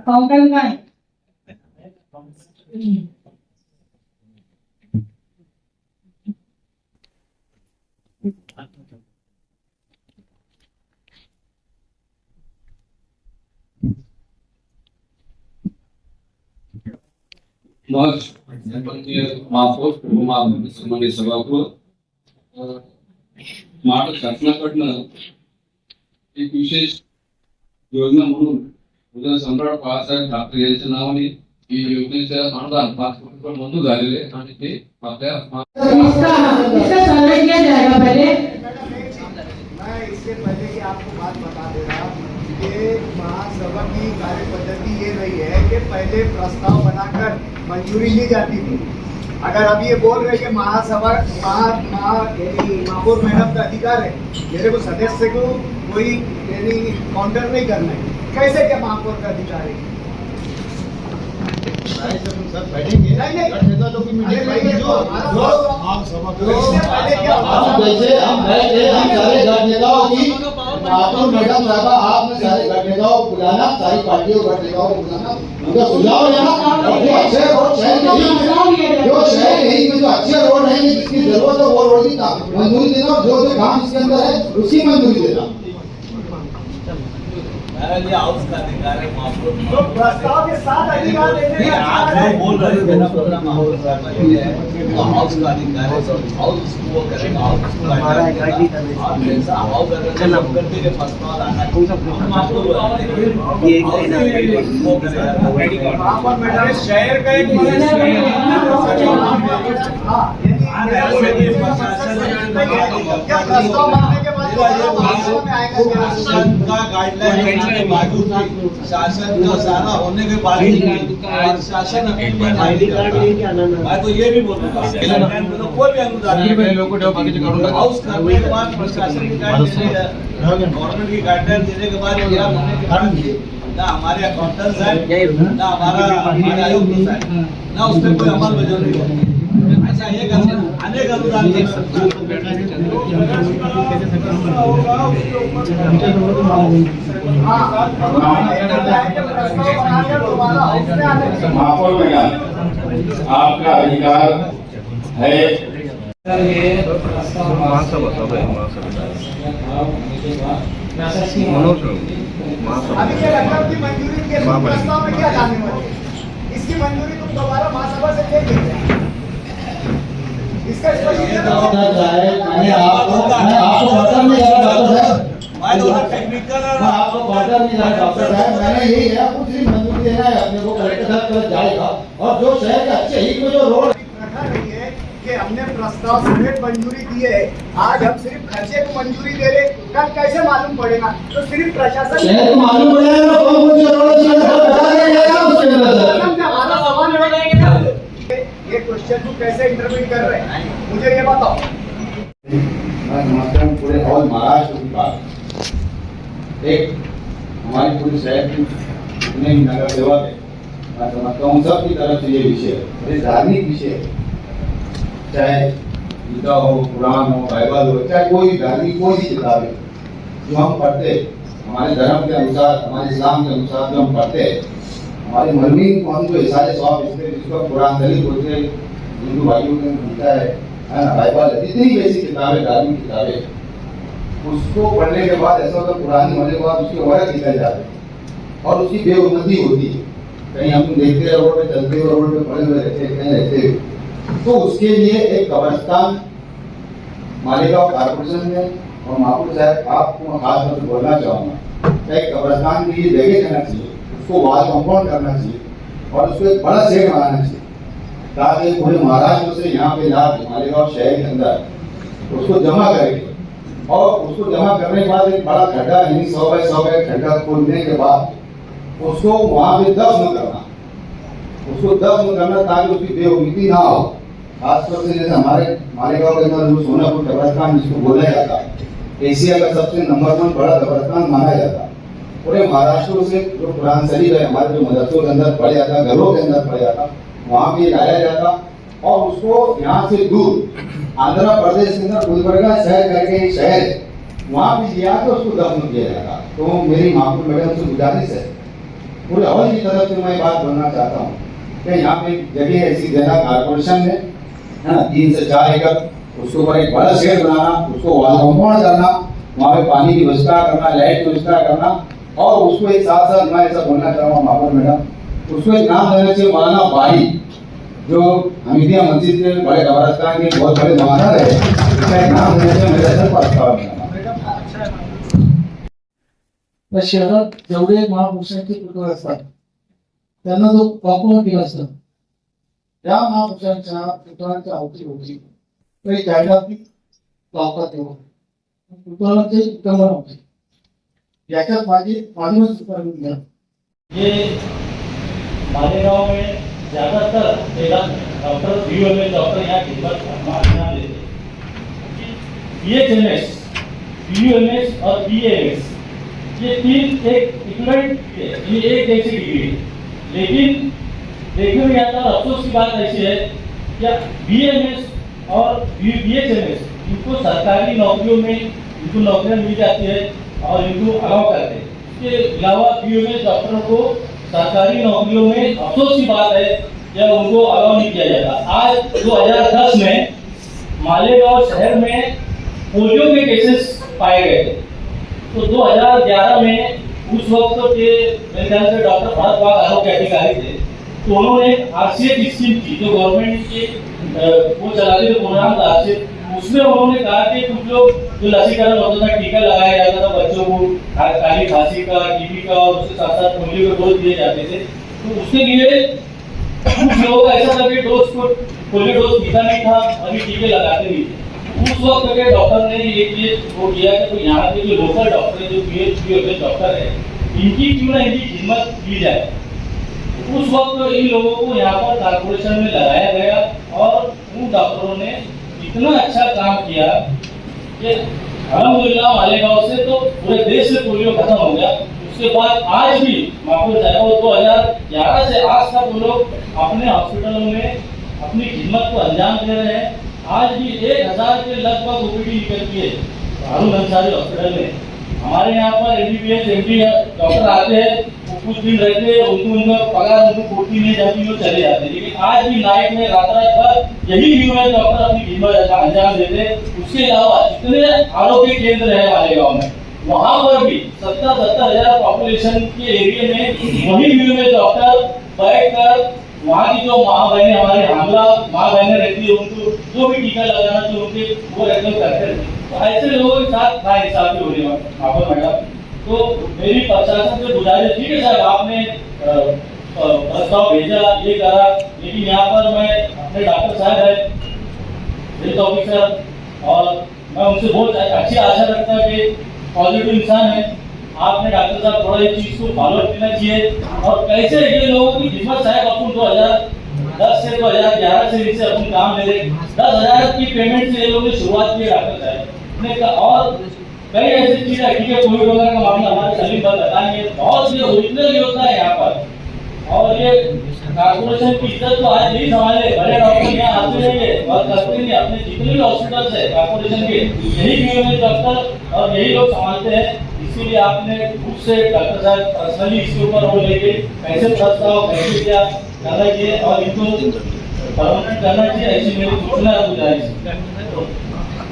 Fountain का है। माफी सभागृह महाराष्ट्र शासनाकडनं एक विशेष योजना म्हणून उद्या सम्राट बाळासाहेब ठाकरे यांच्या नावाने ही योजनेचे अनुदान 5 कोटी रुपये मंजूर झालेले आणि ते आपल्या मैं इससे पहले कि आपको बात बता दे रहा कि महासभा की कार्य पद्धति ये रही है कि पहले प्रस्ताव बनाकर मंजूरी ली जाती थी। अगर अब ये बोल रहे कि महासभा महापौर मैडम का अधिकार है, मेरे को सदस्य को कोई काउंटर नहीं करना है, कैसे क्या महापौर का अधिकार है? सर बैठेंगे नहीं जो जैसे हम बैठे हम सारे गठ नेताओं की महापौर मैडम साहब आपने सारे गठ नेताओं को बुलाना, सारी पार्टियों गठ नेताओं को बुलाना, उनका सुझाव लेना। जो अच्छे रोड शहर यही में जो अच्छे रोड रहेंगे जिसकी जरूरत है वो रोड की मंजूरी देना, जो जो काम इसके अंदर है उसकी मंजूरी देना। हाउस का अधिकार है तो प्रस्ताव के साथ अधिकार देने आप जो बोल रहे हैं ना प्रोग्राम हाउस का अधिकार है, हाउस वो करेगा, हमारा गाड़ी का हाउस चलना करते के प्रस्ताव आना कौन सा ये वो करेगा शहर का एक शासन का सारा होने के बाद शासन मैं तो ये भी बोलूँगा कोई भी अनुदान हाउस करने के बाद प्रशासन की गवर्नमेंट की गाइडलाइन देने के बाद क्या होने के बाद ना हमारे अकाउंटेंट्स है ना हमारा आयुक्त है ना उस पर कोई अमल में नहीं होती। ऐसा एक अनेक अनुदान महापौर मैडम आपका अधिकार है। अभी ये रकम की मंजूरी के प्रस्ताव में क्या लाने वाले? इसकी मंजूरी तुम दोबारा महासभा से लेंगे। इसका स्पष्टीकरण मैंने आपको बटन नहीं लगा डॉक्टर साहब, टेक्निकल आपको बटन नहीं लगा डॉक्टर साहब, मैंने यही है कुछ भी मंजूरी देना है अपने को कलेक्टर साहब के जाएगा और जो शहर के अच्छे हित में जो रोड रखा नहीं है कि हमने प्रस्ताव समेत मंजूरी दी है, आज हम सिर्फ खर्चे को मंजूरी दे रहे, कल कैसे मालूम पड़ेगा? तो सिर्फ प्रशासन शहर को मालूम पड़ेगा कौन कौन से रोड बता देगा उसके अंदर। हमारा सवाल ये क्वेश्चन को कैसे इंटरव्यू कर रहे हैं मुझे ये बताओ। मैं समझता हूँ पूरे ऑल महाराष्ट्र की बात, एक हमारी पूरी शहर की जितने भी नगर सेवक है, मैं समझता हूँ सबकी तरफ से ये विषय है, ये धार्मिक विषय है, चाहे गीता हो, कुरान हो, बाइबल हो, चाहे कोई भी धार्मिक कोई भी किताब है जो हम पढ़ते हमारे धर्म के अनुसार, हमारे इस्लाम के अनुसार जो हम पढ़ते हैं, हमारे मरमीन को हम जो सारे स्वाब इसके जिसको कुरान शरीफ होते हैं, हिंदू भाइयों के गीता है ना, बाइबल है, जितनी भी ऐसी किताबें धार्मिक किताबें उसको पढ़ने के बाद ऐसा होता पुरानी होने के बाद उसके वजह लिखा जाता है और उसकी बेउन्नति होती है। कहीं हम देखते हैं रोड पे चलते हुए, रोड पे पड़े हुए रहते कहीं रहते हुए, तो उसके लिए एक कब्रिस्तान मालेगांव कॉर्पोरेशन में और महापौर साहब आपको खास तौर से बोलना चाहूँगा, एक कब्रिस्तान के लिए जगह देना चाहिए, उसको वाल कंपाउंड करना चाहिए और उसको एक बड़ा शेड बनाना चाहिए ताकि पूरे महाराष्ट्र से यहाँ पे मालेगांव शहर के अंदर उसको जमा करेंगे और उसको जमा करने के बाद एक बड़ा खड्डा यानी 100 बाय 100 का खड्डा खोदने के बाद उसको वहाँ पे दफन करना ताकि उसकी बेउम्मीदी ना हो। खासतौर से जैसे हमारे मालेगांव के अंदर जो सोनापुर कब्रिस्तान जिसको बोला जाता है, एशिया का सबसे नंबर 1 बड़ा कब्रिस्तान माना जाता है। पूरे महाराष्ट्र से जो कुरान शरीफ है हमारे जो मदरसों के अंदर पढ़ा जाता, घरों के अंदर पढ़ा जाता, वहाँ भी लाया जाता और उसको यहाँ से दूर आंध्र प्रदेश के अंदर गुलबर्गा शहर करके एक शहर है, वहाँ भी लिया तो उसको दफन किया जाता। तो मेरी महापौर मैडम से गुजारिश है पूरे हॉल की तरफ से मैं बात बोलना चाहता हूँ कि यहाँ पे एक जगह ऐसी देना कारपोरेशन है ना, 3 से 4 एकड़, उसके ऊपर एक बड़ा शेड बनाना, उसको वॉल कंपाउंड करना, वहाँ पे पानी की व्यवस्था करना, लाइट की व्यवस्था करना, और उसको एक साथ साथ मैं ऐसा बोलना चाहूँगा महापौर मैडम, उसको एक नाम देना चाहिए मौलाना बारी, जो हमीदिया मस्जिद के बड़े कब्रिस्तान के बहुत बड़े महाराज है, उसका एक नाम देना चाहिए। मेरे सर प्रस्ताव है। शहरात जेवढे महापुरुषांचे पुतळे असतात त्यांना जो कंपाऊंड केला असतं त्या महापुरुषांच्या पुतळ्यांच्या अवतीभोवती काही जाहिराती लावतात तेव्हा पुतळ्यांचे उत्तम होते। याच्यात माझी सुपारी घ्या। ये मालेगांव में ज्यादातर डॉक्टर बीओएमएस डॉक्टर यहाँ खिदमत ध्यान देते हैं। बीएचएमएस, बीयूएमएस और बीएएमएस ये 3 एक इक्विवेलेंट है, ये एक जैसी डिग्री है, लेकिन देखने में आता है अफसोस की बात ऐसी है कि बीएमएस और बीएचएमएस इनको सरकारी नौकरियों में इनको नौकरियां मिल जाती है और इनको अलाउ करते हैं। इसके अलावा बीएमएस डॉक्टरों को सरकारी नौकरियों में अफसोस की बात है जब उनको अलाउ नहीं किया जाता। आज 2010 में मालेगांव शहर में पोलियो के केसेस पाए गए थे, तो 2011 में उस वक्त के मेरे ख्याल से डॉक्टर भरत आरोग्य अधिकारी थे, तो उन्होंने आरसीएच स्कीम की जो गवर्नमेंट के वो चलाते थे प्रोग्राम था आरसीएच, उसमें उन्होंने कहा कि कुछ लोग जो लसीकरण होता था, टीका लगाया जाता था बच्चों को काली खांसी का, टीबी का, और उसके साथ साथ पोलियो के डोज दिए जाते थे, तो उसके लिए कुछ लोगों का ऐसा था कि डोज को पोलियो डोज पीता नहीं था, अभी टीके लगाते नहीं थे। उस वक्त के डॉक्टर ने ये वो किया कि तो यहाँ के जो लोकल डॉक्टर है, जो बीएचपी डॉक्टर है, इनकी क्यों ना इनकी खिदमत की जाए। उस वक्त इन लोगों को यहाँ पर कारपोरेशन में लगाया गया और उन डॉक्टरों ने इतना अच्छा काम किया कि अल्हम्दुलिल्लाह मालेगांव से तो पूरे देश से पोलियो खत्म हो गया। उसके बाद आज भी महापुर साहब 2011 से आज तक वो लोग अपने हॉस्पिटलों में अपनी खिदमत को अंजाम दे रहे हैं। आज भी 1000 के लगभग ओपीडी निकलती है हारून अंसारी हॉस्पिटल में। हमारे यहाँ पर एमबीबीएस एमडी डॉक्टर आते हैं, वो कुछ दिन रहते हैं, उनका पगार उनको पूर्ति नहीं जाती, वो चले जाते हैं। लेकिन आज भी नाइट में रात भर यही बीओएमएस डॉक्टर अपनी खिदमत का अंजाम देते हैं। उसके अलावा जितने आरोग्य केंद्र है मालेगांव में, वहाँ पर भी 70,000 पॉपुलेशन के एरिया में वही बीओएमएस डॉक्टर बैठकर वहाँ की जो माँ बहनें हमारे हमला माँ बहनें रहती है, उनको जो भी टीका लगाना चाहिए उनके वो रेगुलर करते हैं। तो ऐसे लोगों के साथ ना इंसाफी हो रही है महापौर मैडम। तो मेरी प्रशासन से गुजारिश, ठीक है साहब आपने प्रस्ताव भेजा, ये करा, लेकिन यहाँ पर मैं अपने डॉक्टर साहब है, हेल्थ ऑफिसर, और मैं उनसे बहुत अच्छी आशा रखता कि पॉजिटिव इंसान है। आपने डॉक्टर साहब थोड़ा इस चीज को फॉलो करना चाहिए। और कैसे ये लोगों की खिदमत साहब अपन 2010 से 2011 से इनसे अपन काम ले रहे, 10,000 की पेमेंट से ये लोगों ने शुरुआत की डॉक्टर साहब ने। और कई ऐसी चीजें है, ठीक है, कोविड वगैरह का मामला हमारे सलीम भाई बताएंगे, बहुत ये ओरिजिनल होता है यहाँ पर। और ये कारपोरेशन की इज्जत तो आज नहीं संभाले, बड़े डॉक्टर यहाँ आते रहेंगे और करते नहीं, अपने जितने भी हॉस्पिटल है कारपोरेशन के यही बीओएमएस डॉक्टर और यही लोग संभालते हैं। इसीलिए आपने खुद से डॉक्टर साहब पर्सनली इसके ऊपर वो लेके कैसे प्रस्ताव कैसे क्या करना चाहिए और इनको परमानेंट करना चाहिए, ऐसी मेरी सूचना गुजारिश।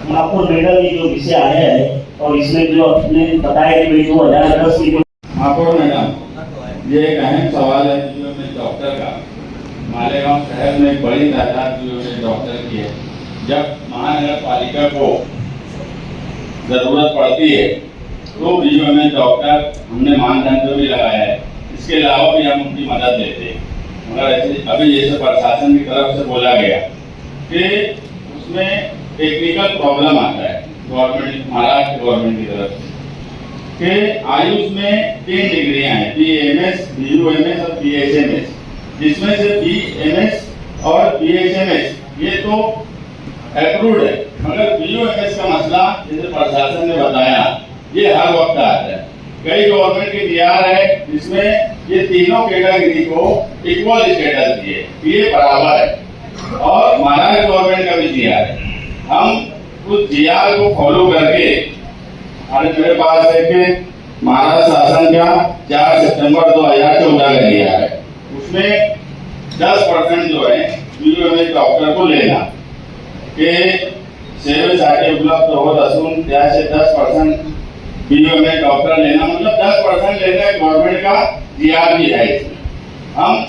महापौर मैडम ये जो विषय आया है और इसमें जो आपने बताया कि 2010 की महापौर मैडम, ये एक अहम सवाल है बीओएमएस डॉक्टर का। मालेगांव शहर में एक बड़ी तादाद बीओएमएस डॉक्टर की है। जब महानगर पालिका को जरूरत पड़ती है तो बीओएमएस डॉक्टर हमने मानदंड भी लगाया है, इसके अलावा भी हम उनकी मदद लेते हैं। मगर ऐसे अभी जैसे प्रशासन की तरफ से बोला गया कि उसमें टेक्निकल प्रॉब्लम आता है गवर्नमेंट, महाराष्ट्र गवर्नमेंट की तरफ से, कि आयुष में 3 डिग्रियां हैं, बीएमएस, बीयूएमएस और बीएचएमएस, जिसमें से बीएमएस और बीएचएमएस ये तो अप्रूव्ड है, मगर बीयूएमएस का मसला जैसे प्रशासन ने बताया ये हर वक्त आता है। कई गवर्नमेंट के डीआर है जिसमें ये तीनों कैटेगरी को इक्वल स्टेटस दिए, ये बराबर है, और महाराष्ट्र गवर्नमेंट का भी डीआर है। हम उस डीआर को फॉलो करके, अरे मेरे पास एक महाराष्ट्र शासन का 4 सितंबर 2014 का दिया है, उसमें 10% जो है बीओएमएस डॉक्टर को लेना के सेवेसाठी उपलब्ध होत असून त्याचे 10% बीओएमएस डॉक्टर लेना, मतलब 10% लेना गवर्नमेंट का जीआर भी है। हम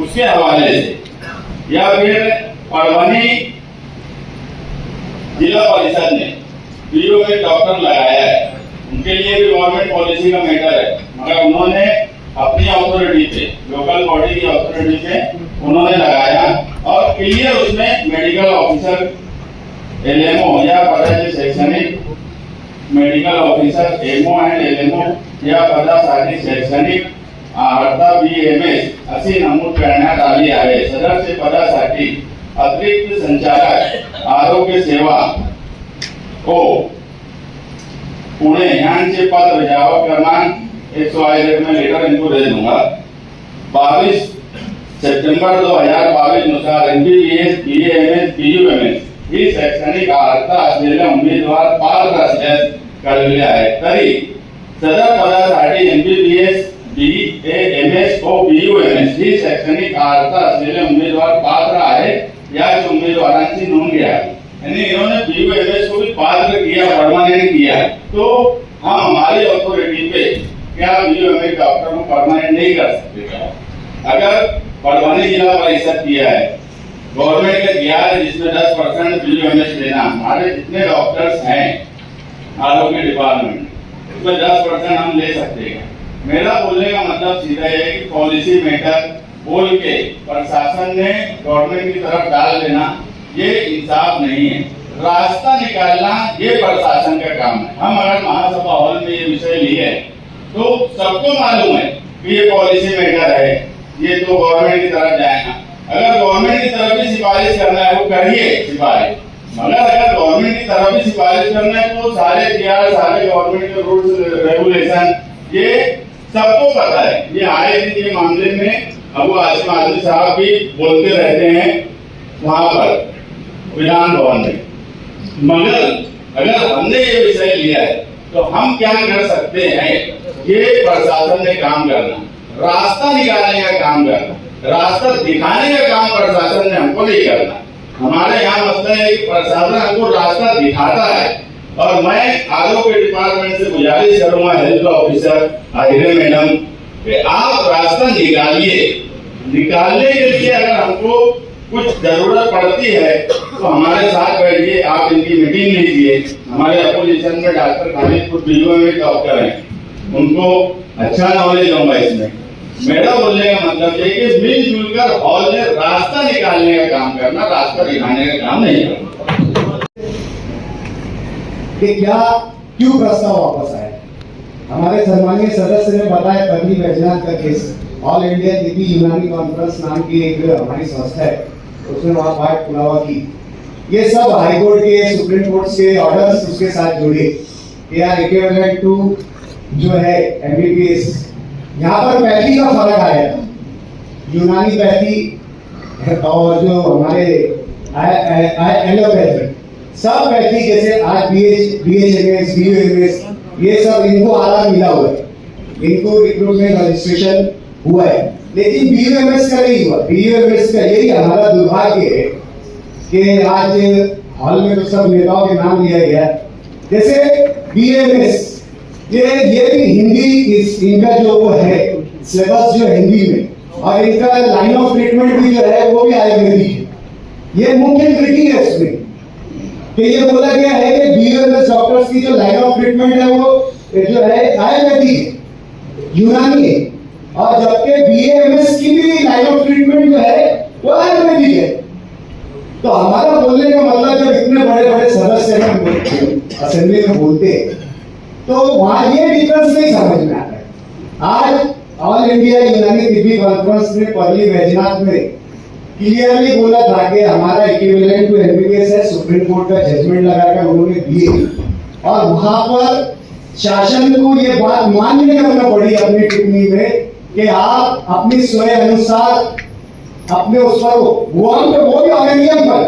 उसके हवाले से या फिर परभनी जिला परिषद ने बीओएमएस डॉक्टर लगाया है, उनके लिए भी गवर्नमेंट पॉलिसी का मैटर है, मगर उन्होंने अपनी अथॉरिटी पे, लोकल बॉडी की अथॉरिटी पे उन्होंने लगाया और क्लियर उसमें मेडिकल ऑफिसर एलएमओ या पदाचे शैक्षणिक medical officer MO and LMO या पदासाठी शैक्षणिक अर्हता बीएमएस अशी नमूद करण्यात आली आहे। सदस्य पदासाठी अतिरिक्त संचालक आरोग्य सेवा को पुणे यांचे पद रिजर्व क्रमांक 100 में लेटर इनको दे दूंगा। 22 सितंबर 2022 नुसार एमबीबीएस बीएमएस बीयूएमएस ही शैक्षणिक अर्हता असलेल्या उमेदवार पात्र असल्यास कळविले आहे, तरी सदर पदासाठी एमबीबीएस बीएमएस व बीयूएमएस ही शैक्षणिक अर्हता असलेले उमेदवार पात्र आहे, याच उम्मीदवारांची नोंद घ्या। यानी इन्होंने बीयूएमएस को भी पात्र किया, परमानेंट किया, तो हम हमारी अथॉरिटी पे क्या बीयूएमएस डॉक्टर को परमानेंट नहीं कर सकते। अगर परभनी जिला परिषद किया है, गवर्नमेंट का दिया है जिसमें 10% बीयूएमएस लेना, हमारे जितने डॉक्टर्स हैं आरोग्य डिपार्टमेंट उसमें 10% हम ले सकते हैं। मेरा बोलने का मतलब सीधा है कि पॉलिसी मैटर बोल के प्रशासन ने गवर्नमेंट की तरफ डाल देना ये इंसाफ नहीं है। रास्ता निकालना ये प्रशासन का काम है। हम अगर महासभा हॉल में ये विषय लिए तो सबको मालूम है कि ये पॉलिसी मैटर है, ये तो गवर्नमेंट की तरफ जाएगा। अगर गवर्नमेंट की तरफ भी सिफारिश करना है वो करिए सिफारिश, मगर अगर गवर्नमेंट की तरफ भी सिफारिश करना है तो सारे जीआर, सारे गवर्नमेंट के रूल्स रेगुलेशन ये सबको पता है। ये आए दिन के मामले में अबू आसिम आजमी साहब भी बोलते रहते हैं वहां पर विधान भवन में, मगर अगर हमने ये विषय लिया है तो हम क्या कर सकते हैं? ये प्रशासन ने काम करना, रास्ता निकालने का काम करना, रास्ता दिखाने का काम प्रशासन ने हमको नहीं करना। हमारे यहाँ मसला है कि प्रशासन हमको रास्ता दिखाता है और मैं आरोग्य डिपार्टमेंट से गुजारिश करूंगा, हेल्थ ऑफिसर आहिरे मैडम, कि आप रास्ता निकालिए। निकालने के लिए अगर हमको कुछ जरूरत पड़ती है तो हमारे साथ बैठिए, आप इनकी मीटिंग लीजिए। हमारे अपोजिशन में डॉक्टर खालिद कुछ बीओएमएस डॉक्टर हैं, उनको अच्छा नॉलेज होगा इसमें। मेरा बोलने का मतलब है कि मिलजुल कर हॉल में रास्ता निकालने का काम करना, रास्ता दिखाने का काम नहीं करना। कि क्या क्यों प्रस्ताव वापस आया? हमारे सम्मानीय सदस्य ने बताया पत्नी बैजनाथ का केस, ऑल इंडिया दिव्य यूनानी कॉन्फ्रेंस नाम की एक हमारी संस्था है, उसने वहां बात पुलावा की। ये सब हाईकोर्ट के, सुप्रीम कोर्ट के ऑर्डर्स उसके साथ जुड़े कि यार इक्विवेलेंट टू जो है एमबीबीएस। यहाँ पर पैथी का फर्क आया था, यूनानी पैथी और जो हमारे एलोपैथी, सब पैथी जैसे आज बीएचएमएस बीयूएमएस ये सब इनको आराम मिला हुआ है, इनको रिक्रूटमेंट रजिस्ट्रेशन हुआ है, लेकिन बीयूएमएस का नहीं हुआ। बीयूएमएस का यही हमारा दुर्भाग्य है कि आज हॉल में तो सब नेताओं के नाम लिया गया, जैसे बीएमएस ये भी हिंदी इनका जो वो है सिलेबस जो हिंदी में, और इनका लाइन ऑफ ट्रीटमेंट भी जो है वो भी आयुर्वेदिक है। ये मुख्य त्रुटि है इसमें कि ये बोला गया है कि बीयूएमएस डॉक्टर्स की जो लाइन ऑफ ट्रीटमेंट है वो जो है आयुर्वेदिक यूनानी है, और जबकि बीएमएस की भी लाइन ऑफ ट्रीटमेंट जो है वो आयुर्वेदिक है। तो हमारा बोलने का मतलब जब इतने बड़े बड़े सदस्य हैं असेंबली में बोलते हैं तो वहां ये डिफरेंस नहीं समझ में आता है। आज ऑल इंडिया यूनानी दिव्य कॉन्फ्रेंस ने परली बैजनाथ में क्लियरली बोला था कि हमारा इक्विवेलेंट टू एमबीबीएस है, सुप्रीम कोर्ट का जजमेंट लगाकर उन्होंने दिए, और वहां पर शासन को ये बात मान्य करना पड़ी अपनी टिप्पणी में कि आप अपनी स्वयं अनुसार अपने उस पर वो भी ऑर्गेनियम पर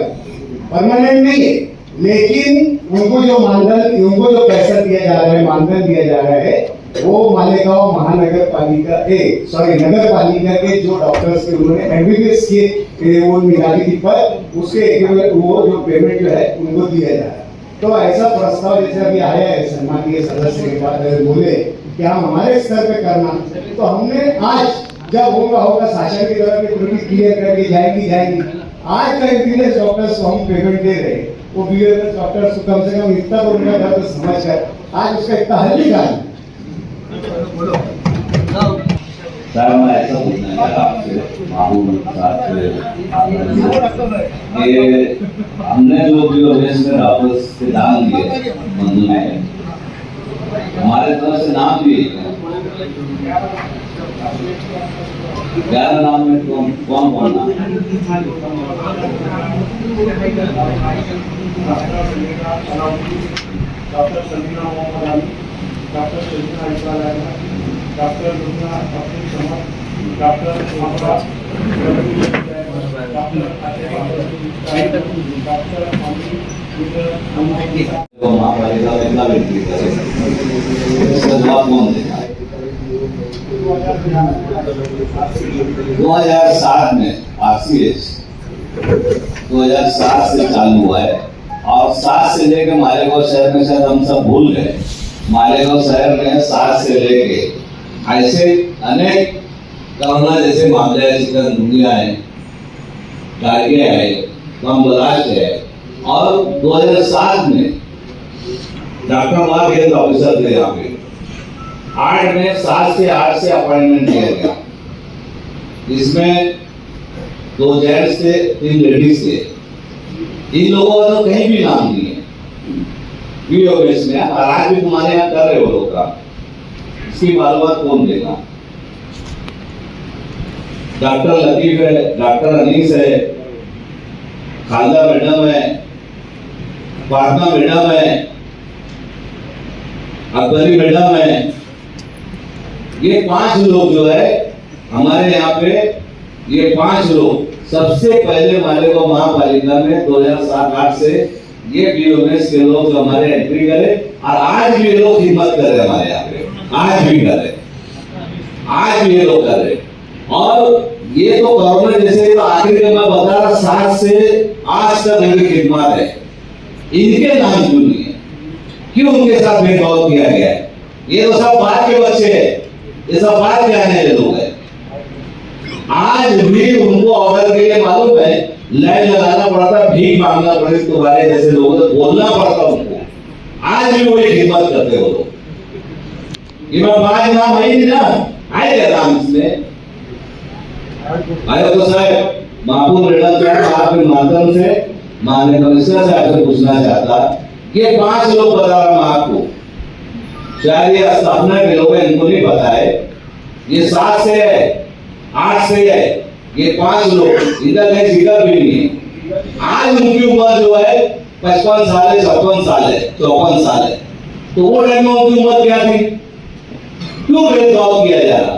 परमानेंट नहीं है, लेकिन उनको जो मानदंड, उनको जो पैसा दिया जा रहा है, मानदंड दिया जा रहा है वो मालेगांव महानगर पालिका नगर पालिका के जो डॉक्टर्स थे उन्होंने एमबीबीएस के वो निकाली थी पर उसके वो जो पेमेंट जो है उनको दिया जा रहा है। तो ऐसा प्रस्ताव जैसे अभी आया है सम्मानीय सदस्य के पास बोले कि हम हमारे स्तर पे करना, तो हमने आज जब होगा शासन की तरफ की त्रुटि क्लियर करके जाएगी। आज का एमबीबीएस डॉक्टर्स को हम पेमेंट दे रहे हैं, वो बीएमएस डॉक्टर्स को कम से कम इतना तो उनका दर्द समझ कर आज उसका इतना हल निकाल। सर मैं ऐसा पूछना चाहता आपसे माहौल साथ ये हमने जो बीओएस में डॉक्टर्स के दान दिए मंजूरी है हमारे तरफ से नाम दिए 11 नाम में कौन नाम doctor Salina Mohammad doctor Salina Iqbal doctor Duniya Abdul Samad doctor तो महापालिका में कितना व्यक्ति इसका जवाब कौन देगा 2007 में आरसीएस 2007 से चालू हुआ है और 7 से लेकर मालेगांव शहर में शायद हम सब भूल गए। मालेगांव शहर में 7 से लेके ऐसे अनेक कोरोना जैसे मामले हैं, चिकनगुनिया है, डायरिया है, कमबलाश है और 2007 में डॉक्टर वार्ड हेल्थ ऑफिसर थे यहाँ पे 8 में 7 से 8 से अपॉइंटमेंट दिया गया। इसमें 2 जेंट्स थे 3 लेडीज थे। इन लोगों का तो कहीं भी नाम नहीं है बीओएस में और आज भी तुम्हारे यहाँ कर रहे हो लोग का इसकी मालूमात कौन देगा। डॉक्टर लतीफ है, डॉक्टर अनीस है, खालदा मैडम है, फातिमा मैडम है, अकबरी मैडम है, ये 5 लोग जो है हमारे यहाँ पे ये 5 लोग सबसे पहले मालेगांव महापालिका में 2007-8 से ये बीओएस के लोग जो हमारे एंट्री करे और आज भी ये लोग हिम्मत कर रहे हमारे यहाँ पे, आज भी कर रहे, आज भी ये लोग कर रहे। और ये तो कोरोना जैसे तो आखिर में मैं बता रहा 7 से आज तक उनकी खिदमत है, इनके नाम क्यों नहीं है, क्यों उनके साथ भेदभाव किया गया है? ये तो सब बात के बच्चे हैं, ये सब बात के आने वाले लोग हैं। आज भी उनको ऑर्डर के लिए मालूम है लाइन लगाना पड़ता, भीख मांगना पड़े, तुम्हारे जैसे लोगों को बोलना पड़ता उनको, आज भी वो हिम्मत करते हो लोग। इमाम बाज नाम आई नहीं ना, आएगा नाम इसमें आयो तो साहब महबूब रेडा साहब आपके माध्यम से माननीय कमिश्नर साहब से पूछना चाहता, ये 5 लोग बता रहा हूं आपको, शायद ये स्थापना के लोग इनको नहीं पता है, ये 7 से है 8 से है, ये 5 लोग इधर कहीं जिक्र भी नहीं है। आज उनकी उम्र जो है 55 साल है, 56 साल है, 54 साल है, तो वो टाइम में उनकी उम्र क्या थी? क्यों भेदभाव किया जा रहा?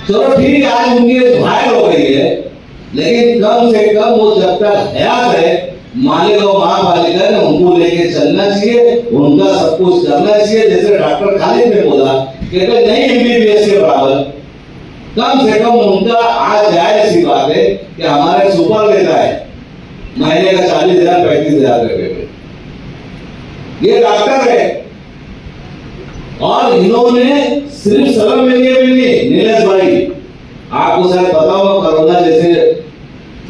चलो ठीक है आज उनकी घायल हो गई है, लेकिन कम से कम वो जब तक हयात है मालेगांव महापालिका ने उनको लेके चलना चाहिए, उनका सब कुछ करना चाहिए। जैसे डॉक्टर खालिद ने बोला कि भाई नहीं एमबीबीएस के बराबर, कम से कम उनका आज जायज सी बात है कि हमारा सुपर लेता है महीने का 40,000 35,000 रुपए, ये डॉक्टर है और इन्होंने सिर्फ सलाम में लिए भी नहीं। नीलेश भाई आपको शायद पता होगा कोरोना जैसे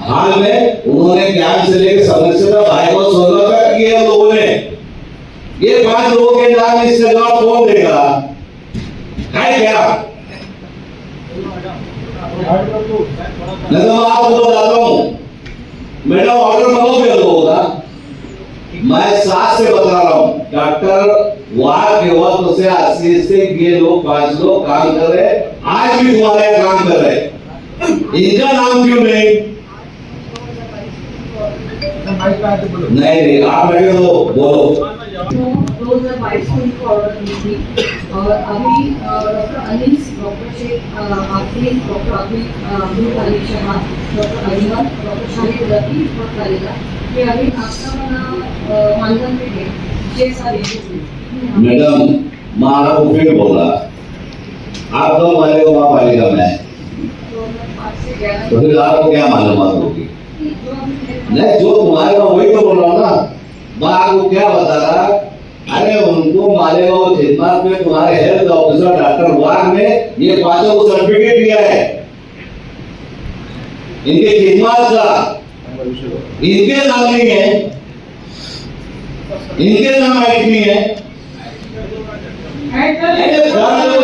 हाल में उन्होंने ज्ञान से लेकर समस्या भाई को 16 तक किया लोगों ने। ये 5 लोगों के नाम इससे जवाब कौन देगा? है क्या? मैं तो आपको बताता हूँ, मेरा ऑर्डर मंगोगे लोगों का, मैं 7 से बता रहा हूँ, डॉक्टर वार के वक्त से 80 से ये लोग 5 लोग काम कर रहे, आज भी तुम्हारे काम कर रहे, इनका नाम क्यों नहीं? नहीं आप लगे तो बोलो। 2022 को इनको ऑर्डर दी थी और अभी doctor Anees, doctor Sheikh Afreen, doctor Abdul Ali Sharma, doctor Ajmal, doctor Shahid Rafi और खालिदा, ये अभी आपका मानधन में है 6 साल। मैडम माँ को फिर बोला आप कब मालेगा वहाँ पालेगा मैं, तो मैं 5 से 11 तो फिर आपको क्या मालूमात होगी? जो हमने नहीं, जो तुम्हारे को वही तो बोल रहा हूँ ना। मैं आपको क्या बता रहा, अरे उनको मालेगा वो खिदमत में तुम्हारे हेल्थ ऑफिसर डॉक्टर वाग ने ये 5 को सर्टिफिकेट दिया है इनके खिदमत का, इनके नाम नहीं है, इनके नाम आइट नहीं है,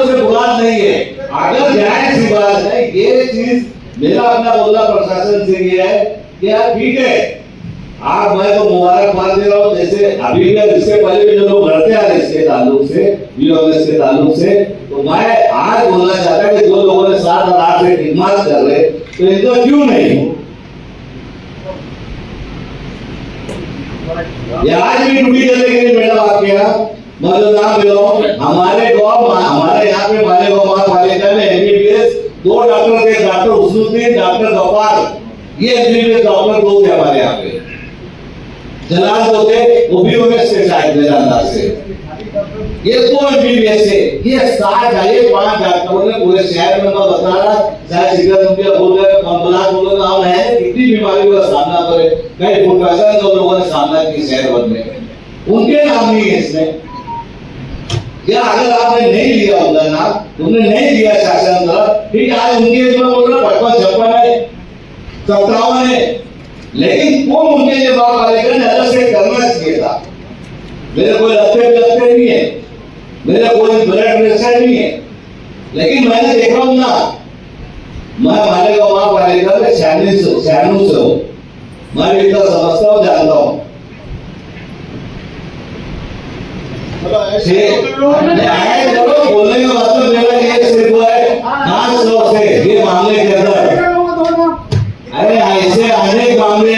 से बात नहीं है। अगर जायज सी बात है, ये चीज मेरा अपना बोलना प्रशासन से ये है कि यार ठीक है, आप मैं तो मुबारकबाद दे रहा हूँ, जैसे अभी भी इससे पहले भी जो लोग लड़ते आ रहे इसके ताल्लुक से, यूएस के ताल्लुक से, तो मैं आज बोलना चाहता कि जो लोगों ने 7 और 8 से खिदमत कर रहे तो इनको क्यों नहीं? ये आज भी ड्यूटी चलेगी मैडम आपके यहाँ, मैं जो नाम ले रहा हूँ, हमारे गाँव हमारे यहाँ पे मालेगांव महापालिका में एमबीबीएस 2 डॉक्टर थे, डॉक्टर हुस्नुद्दीन, डॉक्टर गफ्फार, ये एमबीबीएस डॉक्टर 2 थे हमारे यहाँ पे। जलाल जो थे वो भी उमेश से शायद मेरे अंदाज से, ये 2 एमबीबीएस से, ये 7 आए 5 डॉक्टरों ने पूरे शहर में मैं बता रहा, चाहे चिकनगुनिया बोल रहे, कंपलाट बोल रहे, नाम है कितनी बीमारियों का सामना करे, कई फूड पॉइजन जो लोगों ने सामना किया शहर भर में, उनके नाम नहीं है इसमें। या अगर आपने नहीं लिया होगा ना, तुमने नहीं दिया शासन द्वारा, ठीक है, आज उनके जो बोल रहा 55-56 है, 57 है, लेकिन कौन उनके लिए महापालिका ने अलग से करना चाहिए था। मेरे कोई लगते नहीं है, मेरा कोई ब्लड प्रेशर नहीं है, लेकिन मैंने देखा हूं ना, मैं मालेगांव महापालिका में 96 से हूँ, मैं इतना समझता हूँ, जानता हूँ। बोलने का मतलब मेरा ये सिर्फ है 500 से ये मामले के अंदर, अरे ऐसे अनेक मामले,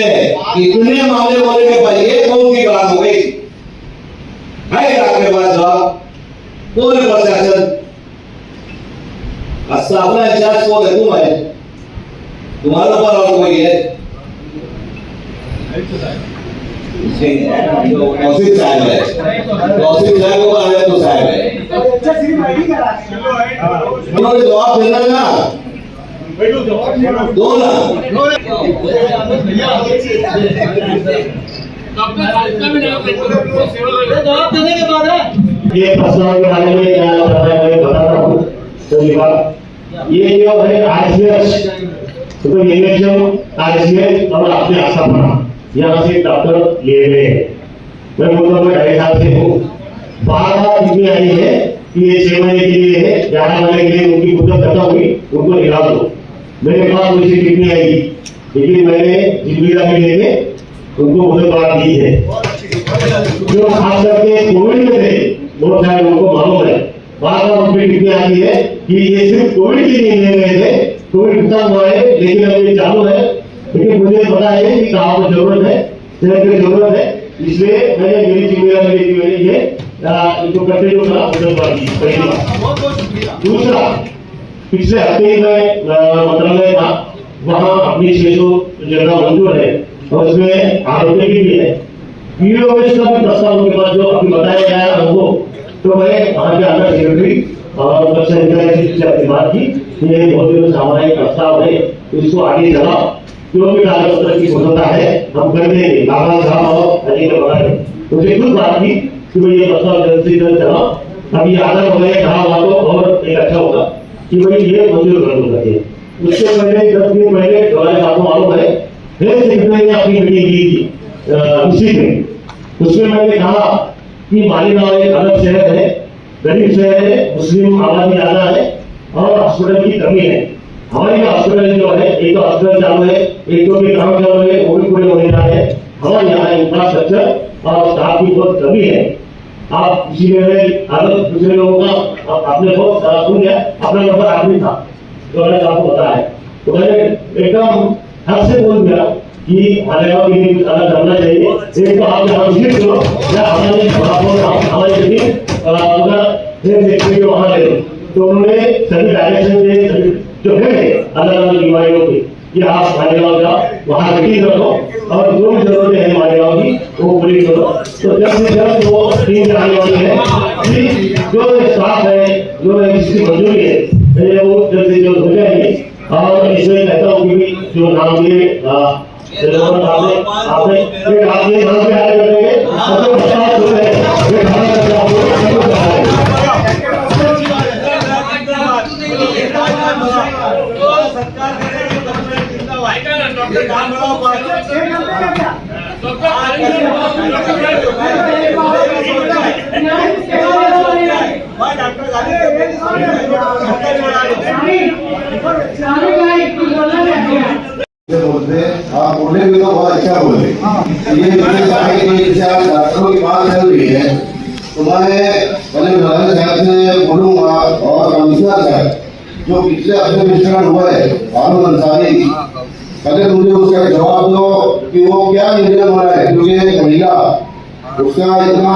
कितने मामले बोले के भाई, ये कौन की बात हो गई है? आपके पास जवाब पूरे प्रशासन अपना इंचार्ज को देखू मैं, तुम्हारे ऊपर और कोई है? तौसीफ साहब है, तौसीफ साहब को आया तो साहब है, उन्होंने जवाब देना ना, दो ना। ये प्रस्ताव के बारे में क्या मैं बताता हूँ। तो ये जो है आईसीएस, तो एनएचएम आईसीएस और अपने आस्थापना यहाँ से डॉक्टर लिए गए हैं। मैं बोलता हूँ 2.5 साल से हूँ, 12 इतनी आई है कि ये 6 महीने के लिए है, 11 महीने के लिए उनकी मुद्दत खत्म हुई, उनको निकाल दो। मेरे पास मुझे कितनी आई, लेकिन मैंने जिम्मेदारी के लिए उनको मुद्दत बढ़ा दी है। जो खास करके कोविड में थे, बहुत सारे लोगों को मालूम है, बार उनकी कितनी आई है कि ये सिर्फ कोविड के लिए ले गए थे, कोविड खत्म हुआ है, लेकिन अब ये चालू है। लेकिन मुझे पता है कि कहाँ पर जरूरत है, शहर की जरूरत है, इसलिए मैंने मेरी जिम्मेदारी लेती हुई ये इनको करते हुए पहली बात। दूसरा, पिछले हफ्ते ही मैं मंत्रालय था, वहाँ अपनी 600 जगह मंजूर है और उसमें आरोग्य की भी है, यूएस का भी प्रस्ताव उनके पास जो अभी बताया गया है हमको, तो मैं वहाँ के अंदर सेक्रेटरी और से अपनी बात की, ये बहुत सामान्य प्रस्ताव है, इसको आगे चलाओ, जो भी कागज की स्वतंत्रता है हम कर देंगे। बाबा साहब और अजय बघार मुझे खुद बात की कि भाई ये प्रस्ताव जल्द से जल्द चलाओ, अभी आदर हो गए कहा हुआ तो और एक अच्छा होगा कि भाई ये मंजूर कर दो करके। उससे पहले 10 दिन पहले हमारे आपको मालूम है हेल्थ सेक्रेटरी ने अपनी मीटिंग की थी उसी में, उसमें मैंने कहा कि मालेगांव एक अलग शहर है, गरीब शहर है, मुस्लिम आबादी ज्यादा है और हॉस्पिटल की कमी है। हमारे हॉस्पिटल जो है, एक तो हॉस्पिटल चालू है, एक तो भी काम चालू है, वो भी पूरे होने रहा है। हमारे यहाँ इंफ्रास्ट्रक्चर और स्टाफ की बहुत कमी है। आप इसी में अलग दूसरे लोगों का आपने बहुत सुन गया, अपना नंबर आदमी था तो मैंने आपको बताया है, तो मैंने एकदम हक से बोल दिया कि मालेगांव की अलग करना चाहिए। एक तो आप यहाँ विजिट करो या हमारे वहाँ ले लो, तो उन्होंने सभी डायरेक्शन दे जो है अलग अलग बीमारियों के कि आप मालेगांव जाओ, वहाँ मीटिंग करो और जो भी जरूरतें हैं मालेगांव की वो पूरी करो। तो जल्द से जल्द वो टीम आने वाली है। जो स्टाफ है, जो जिसकी मंजूरी है, मैं वो जल्द से जल्द हो जाएगी। और इसमें कहता हूँ कि जो नाम लिए आपने नाम पे आगे करेंगे, मतलब स्टाफ जो है ये खाना करके आपको बोलते आप बोले भी तो बहुत अच्छा बोले। ये जैसे आप डॉक्टरों की बात चल रही है तो मैं पहले प्रधान साहब से बोलूंगा और कमिश्नर साहब जो पिछले हफ्ते मिश्रण हुआ है आलम अंसारी, पहले मुझे उसका जवाब दो कि वो क्या निर्णय हुआ है, क्योंकि महिला उसका इतना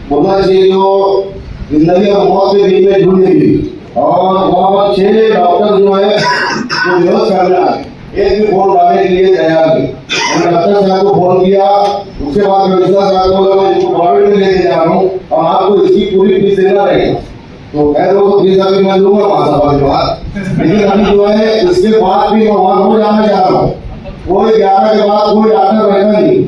बोलना चाहिए जो जिंदगी और मौत के बीच में जुड़ गई। और वहाँ 6 डॉक्टर जो है जो विरोध करना है, एक भी फोन डालने के लिए तैयार नहीं। मैंने डॉक्टर साहब को फोन किया, उसके बाद कमिश्नर साहब को मैं इसको गवर्नमेंट में लेके जा रहा हूँ और आपको इसकी पूरी फीस देना रहेगा। तो खैर वो फीस अभी मैं लूंगा महासभा के बाद, लेकिन अभी जो है इसके बाद भी मैं वहाँ हो जाना चाह रहा हूँ। कोई 11 के बाद कोई डॉक्टर रहेगा नहीं।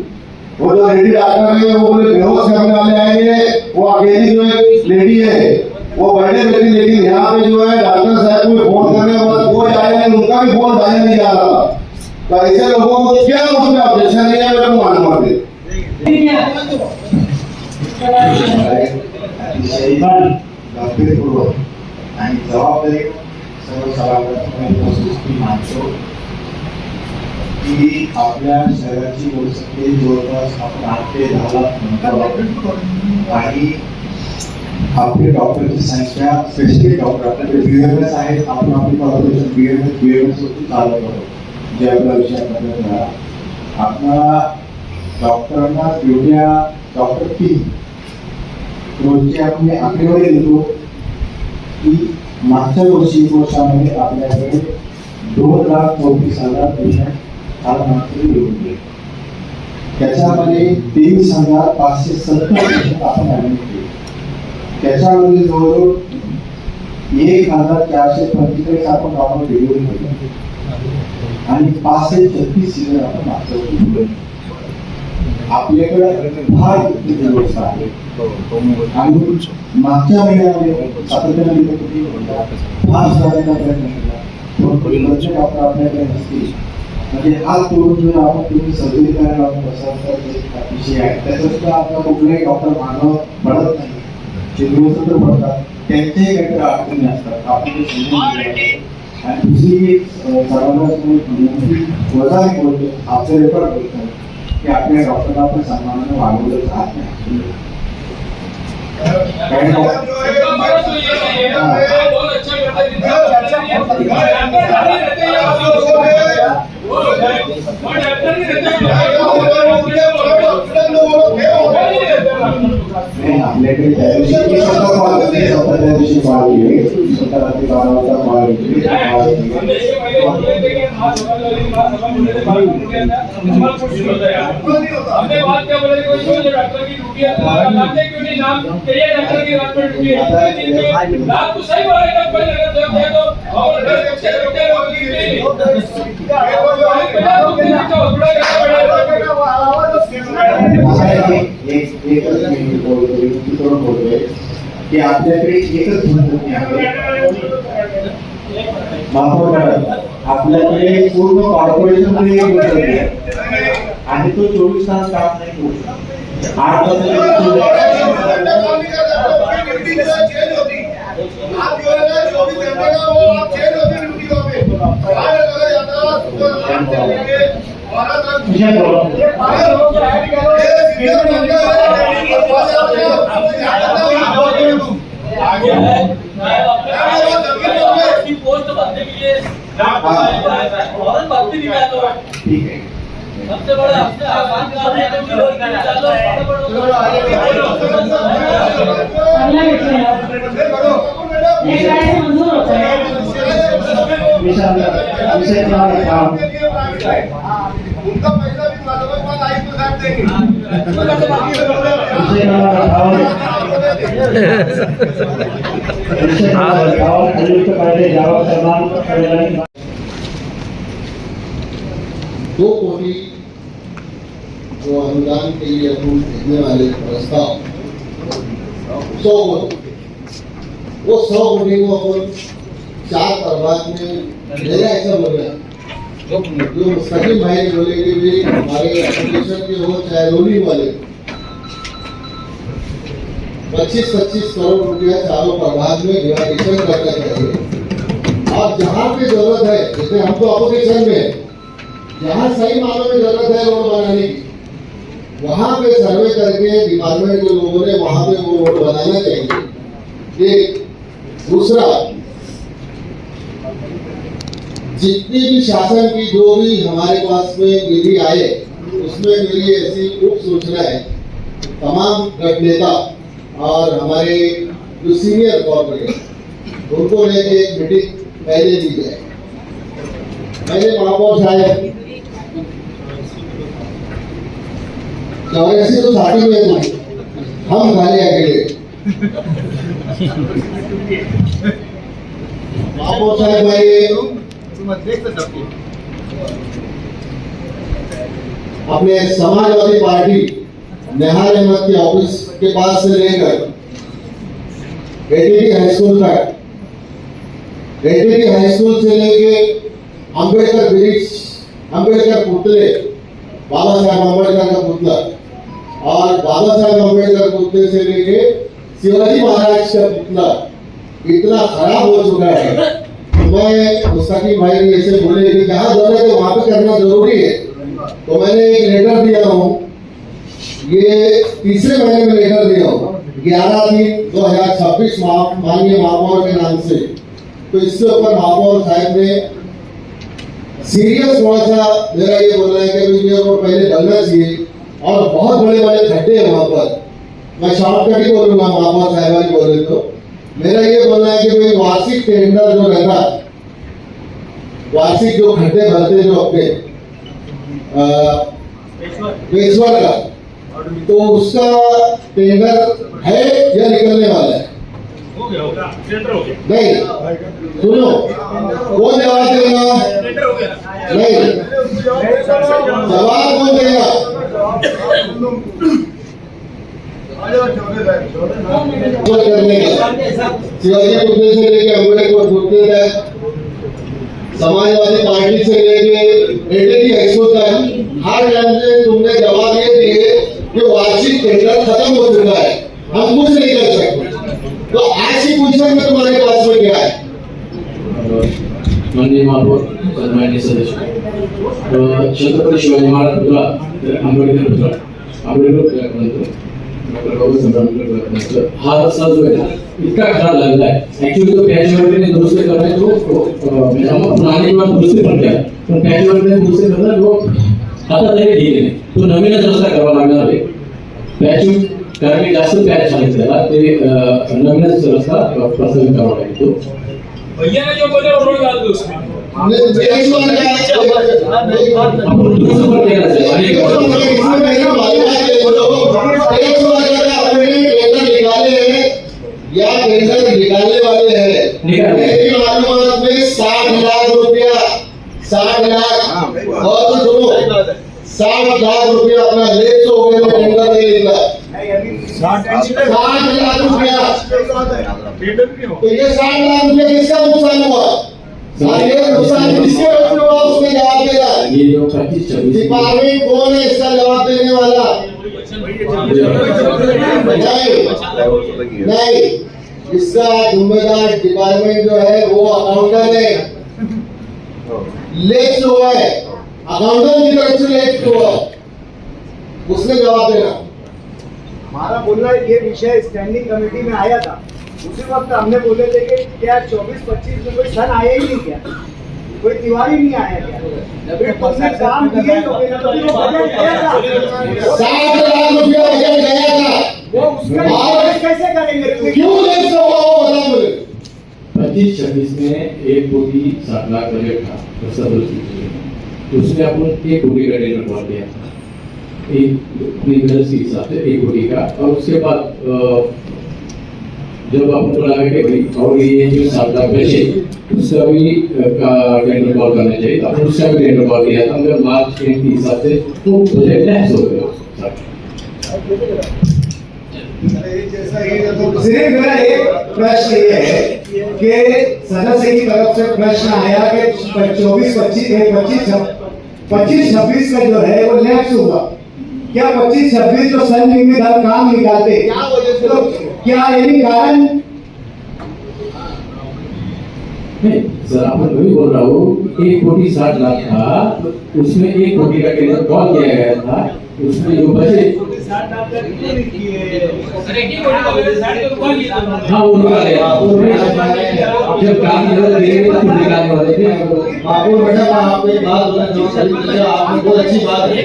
वो जो लेडी डॉक्टर है वो बोले बेहोश करने वाले आएंगे, वो अकेली जो है लेडी है वो बैठे बैठे, लेकिन यहाँ पे जो है डॉक्टर साहब को फोन करने के बाद कोई आया नहीं, उनका भी फोन डाले नहीं जा रहा था। तो ऐसे लोगों को क्या उसमें ऑब्जेक्शन नहीं है, मेरे को मालूम है। गंभीरपूर्वक आणि जबाबदारी सर्व सभागृहाची मानतो की आपल्या शहराची लोकसंख्या जवळपास आपण 8 ते 10 लाख म्हणतो आणि आपले डॉक्टरची संख्या स्पेशलिस्ट डॉक्टर आपल्याकडे BMS आहेत, आपण आपली कॉर्पोरेशन BMS वरती चालवतो जे आपला विषय आपल्याला आपला डॉक्टरांना एवढ्या डॉक्टर टीम रोजची आपण आकडेवारी देतो की मागच्या वर्षामध्ये आपल्याकडे 2,34,000 पेशंट हालमात्री येऊन गेले, त्याच्यामध्ये 23,570 पेशंट आपण ऍडमिट केले, त्याच्यामध्ये जवळजवळ 1,445 आपण नॉर्मल डिलिव्हरी केली आणि 536 सिलेंडर आपण मागच्या वर्षी दिले. आपल्याकडे फार व्यवस्था आहे आणि मागच्या महिन्यामध्ये सातत्याने फार सुधारण्याचा प्रयत्न केला. डॉक्टर आपल्याकडे नसतील म्हणजे हात तोडून जर आपण तुम्ही सर्जरी करायला विषय आहे त्याचा सुद्धा आपला कुठलाही डॉक्टर मानव पडत नाही, जे दिवस तर पडतात त्यांच्याही काहीतरी अडचणी असतात. आपण ते समजून आणि दुसरी एक सर्वांना वजा बोलतो आपलं रेकॉर्ड बोलतो की आपल्या डॉक्टरला आपण सन्मानाने वागवलं जात नाही. आपल्याकडे त्या दिवशी कॉल केली, स्वतः रात्री 12 वाजता कॉल केली. हमने बात क्या बोले कोई जो डॉक्टर की ड्यूटी है लाते क्यों नहीं नाम करिए डॉक्टर की रात में ड्यूटी है रात को सही बोले तब कोई अगर तो और अच्छे डॉक्टर की की आपल्याकडे एकच आपल्याकडे पूर्ण कॉर्पोरेशन आणि तो 24 तास काम नाही करू शकत. 8 पोस्ट भरने के लिए फौरन भर्ती निकालो. ठीक है, सबसे बड़ा आसान काम है कि निकालो उनका पैसा भी आई तो देंगे दो कोटी जो अनुदान के लिए अप्रूव भेजने वाले प्रस्ताव 100 कोटी, वो 100 कोटी को अपन 4 प्रभाग में मेरा ऐसा बोल रहा है जो मुस्तकिल भाई ने बोले कि भी हमारे एप्लीकेशन के हो चाहे रोलिंग वाले 25-25 करोड़ रुपया चारों प्रभाग में डिवाइडेशन करना चाहिए। और जहाँ पे जरूरत है, जैसे हम तो अपोजिशन में जहाँ सही मानों में जरूरत है रोड बनाने की, वहाँ पे सर्वे करके डिपार्टमेंट के लोगों ने वहाँ पे वो रोड बनाना चाहिए। एक दूसरा, जितनी भी शासन की जो भी हमारे पास में निधि आए, उसमें मेरी ऐसी उप सूचना है, तमाम गठ नेता और हमारे जो सीनियर कॉर्पोरेट उनको लेके एक मीटिंग पहले दी जाए। पहले महापौर साहब चौरासी तो साथी में हम खाली अकेले महापौर साहब भाई अपने समाजवादी पार्टी निहाल अहमद के ऑफिस के पास से लेकर एटीटी हाई स्कूल तक, एटीटी हाई स्कूल से लेके अंबेडकर ब्रिज, अंबेडकर पुतले, बाबा साहेब अंबेडकर का पुतला और बाबा साहेब अंबेडकर पुतले से लेके शिवाजी महाराज का पुतला इतना खराब हो चुका है। मैं मुस्तकिल भाई ने ऐसे बोले कि जहाँ जरूरत है वहाँ पे करना जरूरी है, तो मैंने एक लेटर दिया हूँ, ये तीसरे महीने में लेटर दिया हूँ 11/3/2026 माननीय महापौर के नाम से। तो इसके ऊपर महापौर साहब ने सीरियस थोड़ा सा मेरा ये बोलना है कि ये रोड पहले डलना चाहिए और बहुत बड़े बड़े खड्डे हैं वहाँ पर। मैं शॉर्टकट ही बोलूंगा, महापौर साहब बोले तो मेरा ये बोलना है कि भाई वार्षिक टेंडर जो रहता, वार्षिक जो खड्डे भरते जो अपने पेशवर का, तो उसका टेंडर है या निकलने वाला है? नहीं, सुनो, कौन जवाब देगा? नहीं, जवाब कौन देगा? करने का शिवाजी पुतले से लेके अम्बेडकर पुतले तक, समाजवादी पार्टी से लेके एटीटी हाई स्कूल तक, हर टाइम से तुमने जवाब ये दिए कि वार्षिक टेंडर खत्म हो चुका है, हम कुछ नहीं कर सकते। तो आज की पोजीशन में तुम्हारे पास में क्या है? माननीय महापौर, सन्माननीय सदस्य, छत्रपति शिवाजी महाराज पुतला, आंबेडकर पुतला, आंबेडकर डॉक्टर बाबासाहेब आंबेडकर हा रस्ता जो है इतना खराब लगता है। एक्चुअली तो पैचवर्क ने दुरुस्त करना है, तो पुराने के बाद दुरुस्त कर दिया, पण पैचवर्क ने दुरुस्त करना जो आता तरी ठीक आहे, तो नवीनच रस्ता करावा लागणार आहे। पॅचवर्क कारण की जास्त पॅच झाले त्याला, ते नवीनच रस्ता प्रस्तावित करावा लागेल। तो भैया ने जो बोले वो रोड डाल दो उसमें। आपण दुरुस्त कर देना चाहिए। या टेंडर निकालने वाले हैं, मेरी मालूमात में 60 लाख रुपया, 60 लाख और तो सुनो 60 लाख रुपया अपना लेट हो गए, टेंडर नहीं निकला, 60 लाख रुपया। तो ये 60 लाख रुपया किसका नुकसान हुआ? ये नुकसान किसके हुआ? उसमें जवाब देगा। ये जो 25-26 डिपार्टमेंट कौन है इसका जवाब देने वाला? नहीं, इसका जिम्मेदार डिपार्टमेंट जो है वो अकाउंटेंट है, लेट हुआ है, अकाउंटेंट की तरफ से लेट हुआ, उसने जवाब देना। हमारा बोलना ये विषय स्टैंडिंग कमेटी में आया था, उसी वक्त हमने बोले थे कि क्या 24-25 में कोई सन आया ही नहीं, क्या कोई तिवारी नहीं आया क्या? फिर तुमने काम किए तो बजट गया था, 60 लाख रुपया बजट गया था, वो उसका कैसे करेंगे? क्यों लेट हुआ वो बता मुझे। 25-26 में 1 कोटी 60 लाख बजट था, तो उसमें अपन 1 कोटी का टेंडर मार दिया था, एक के हिसाब से 1 कोटी का। और उसके बाद जब आपको लगा कि और ये जो 7 लाख बचे उसका भी टेंडर कॉल करना चाहिए, आपने उसका भी टेंडर कॉल किया था, मगर मार्च के हिसाब से वो बजट लैप्स हो गया। सिर्फ मेरा एक प्रश्न ये है कि सदस्य की तरफ से प्रश्न आया कि 25-26 का जो है वो लैप्स हुआ। क्या 25-26 जो सन में काम निकालते तो क्या यही कारण? नहीं सर, आपने वही बोल रहा हूँ 1,60,00,000 था, उसमें 1 कोटी का टेंडर कॉल किया गया था, उसमें जो बचे हाँ वो जब काम निकालने वाले थे। आपको मैडम आपको एक बात बोलना आपने बहुत अच्छी बात है।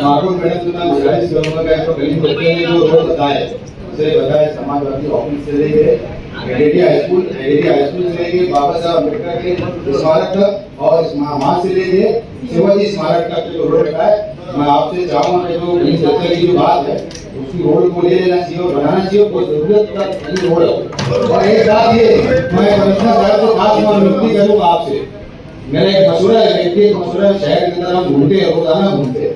मार्को मैडम को मैं गुजारिश करूंगा कि आपको गली बच्चे ने जो रोड बताए उसे बताए समाजवादी ऑफिस से लेके एडीडी हाई स्कूल से लेके बाबा साहब अम्बेडकर के स्मारक तक और वहाँ से लेके शिवाजी स्मारक तक जो रोड है, मैं आपसे चाहूँगा कि जो गली बच्चे की जो बात है उसकी रोड को ले लेना चाहिए और बनाना चाहिए, कोई जरूरत का रोड है। और एक बात ये मैं कमिश्नर साहब को खास विनती करूँगा आपसे, मेरा एक मशवरा है शहर के अंदर हम घूमते हैं, रोजाना घूमते हैं,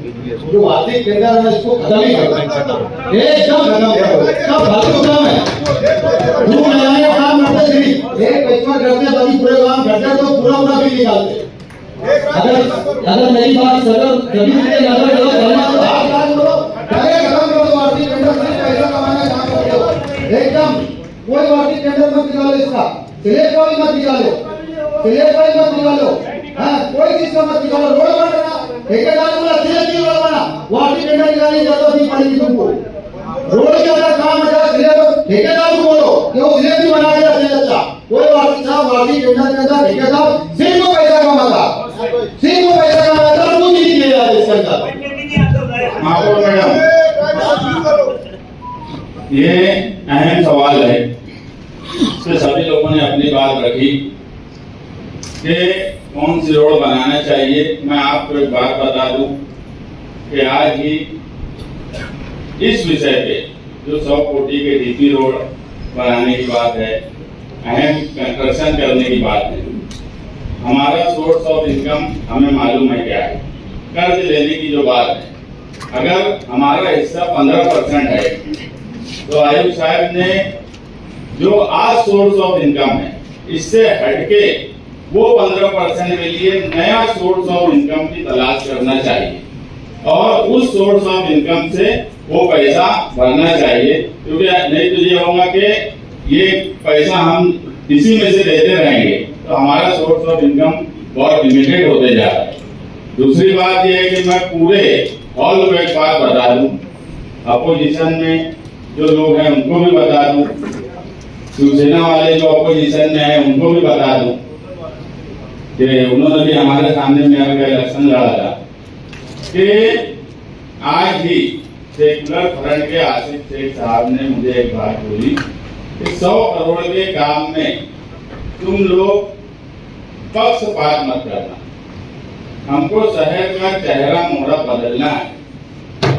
जो आर्थिक केंद्र है इसको खत्म ही कर दो, एकदम खत्म करो, सब फालतू काम है, धूप लगाने का काम करते सिर्फ एक पैसा करते बाकी पूरे काम करते तो पूरा भी निकालते। अगर मेरी बात सरल कभी से नजर करो तो आप करो, खत्म करो आर्थिक केंद्र से पैसा कमाने का काम करो, एकदम कोई आर्थिक केंद्र मत निकालो, इसका सिलेक्ट वाली मत निकालो, हाँ कोई चीज का मत निकालो, रोड बनाना ठेकेदार को सिलेक्ट रोड बना, वार्ड टेंडर निकालने की जरूरत नहीं पड़ेगी तुमको। रोड के अंदर काम है ठेकेदार को बोलो कि वो सिलेक्ट भी बना दिया सही अच्छा, कोई वार्ड साहब वार्ड टेंडर के अंदर ठेकेदार सिर्फ वो पैसा कमाता कुछ नहीं किया जाता इसके अंदर। माको मैडम ये अहम सवाल है, इसमें सभी लोगों ने अपनी बात रखी कि कौन सी रोड बनाना चाहिए। मैं आपको एक बात बता दूं कि आज ही इस विषय पे जो 100 कोटी के डीपी रोड बनाने की बात है, अहम कंस्ट्रक्शन करने की बात है, हमारा सोर्स ऑफ इनकम हमें मालूम है क्या है। कर्ज लेने की जो बात है, अगर हमारा हिस्सा 15% है तो आयुष साहब ने जो आज सोर्स ऑफ इनकम है इससे हटके वो 15% के लिए नया सोर्स ऑफ इनकम की तलाश करना चाहिए और उस सोर्स ऑफ इनकम से वो पैसा भरना चाहिए, क्योंकि नहीं तो ये होगा कि ये पैसा हम इसी में से देते रहेंगे तो हमारा सोर्स ऑफ इनकम बहुत लिमिटेड होते जा रहा है। दूसरी बात ये है कि मैं पूरे हॉल को एक बात बता दूं, अपोजिशन में जो लोग हैं उनको भी बता दूं, शिवसेना वाले जो अपोजिशन में है उनको भी बता दूं कि उन्होंने भी हमारे सामने में आकर इलेक्शन लड़ा था कि आज ही सेकुलर फ्रंट के आसिफ शेख साहब ने मुझे एक बात बोली कि 100 करोड़ के काम में तुम लोग पक्षपात मत करना, हमको शहर का चेहरा मोहरा बदलना है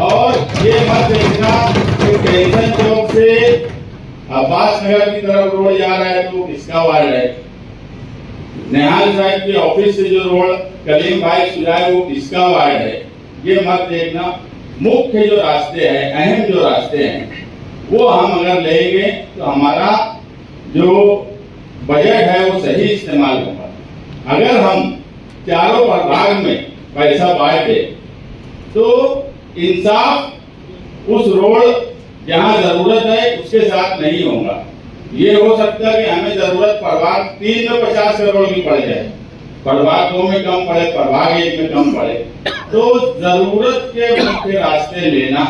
और ये मत देखना कि टेंशन चौक से अब्बास नगर की तरफ रोड जा रहा है तो किसका वार्ड है, निहाल साहब के ऑफिस से जो रोड कलीम भाई सुझाए वो किसका वार्ड है, ये मत देखना। मुख्य जो रास्ते हैं, अहम जो रास्ते हैं वो हम अगर लेंगे तो हमारा जो बजट है वो सही इस्तेमाल होगा। अगर हम चारों प्रभाग में पैसा बांटे तो इंसाफ उस रोड जहां जरूरत है उसके साथ नहीं होगा। ये हो सकता है कि हमें जरूरत प्रभाग 3 में 50 करोड़ की पड़ जाए, प्रभाग 2 में कम पड़े, प्रभाग 1 में कम पड़े, तो जरूरत के मुख्य रास्ते लेना,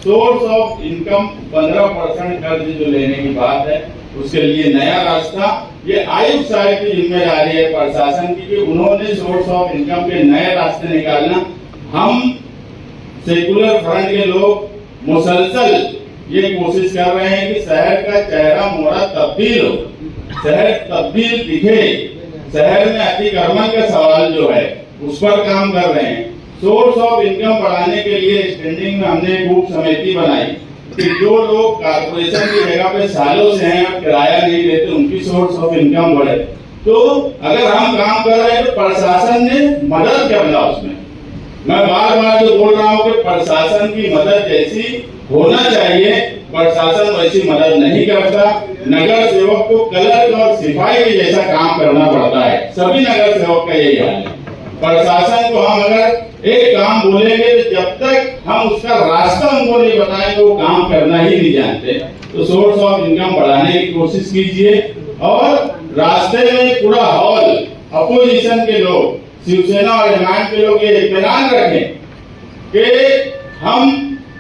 सोर्स ऑफ इनकम 15% कर्ज जो लेने की बात है उसके लिए नया रास्ता, ये आयुक्त साहब की जिम्मेदारी है प्रशासन की कि उन्होंने सोर्स ऑफ इनकम के नए रास्ते निकालना। हम सेकुलर फ्रंट के लोग मुसलसल ये कोशिश कर रहे हैं कि शहर का चेहरा मोहरा तब्दील हो, शहर तब्दील दिखे, शहर में अतिक्रमण का सवाल जो है उस पर काम कर रहे हैं, सोर्स ऑफ इनकम बढ़ाने के लिए स्टैंडिंग में हमने एक उप समिति बनाई कि जो लोग कारपोरेशन की जगह पे सालों से हैं और किराया नहीं देते उनकी सोर्स ऑफ इनकम बढ़े। तो अगर हम काम कर रहे हैं तो प्रशासन ने मदद करना उसमें। मैं बार बार जो बोल रहा हूँ कि प्रशासन की मदद जैसी होना चाहिए, प्रशासन वैसी मदद नहीं करता। नगर सेवक को क्लर्क और सिपाही के जैसा काम करना पड़ता है, सभी नगर सेवक का यही हाल है। प्रशासन को हम अगर एक काम बोलेंगे तो जब तक हम उसका रास्ता उनको नहीं बताएंगे वो काम करना ही नहीं जानते। तो सोर्स ऑफ इनकम बढ़ाने की कोशिश कीजिए और रास्ते में पूरा हॉल अपोजिशन के लोग, शिवसेना और हिमायत के लोग ये इत्मीनान रखें कि हम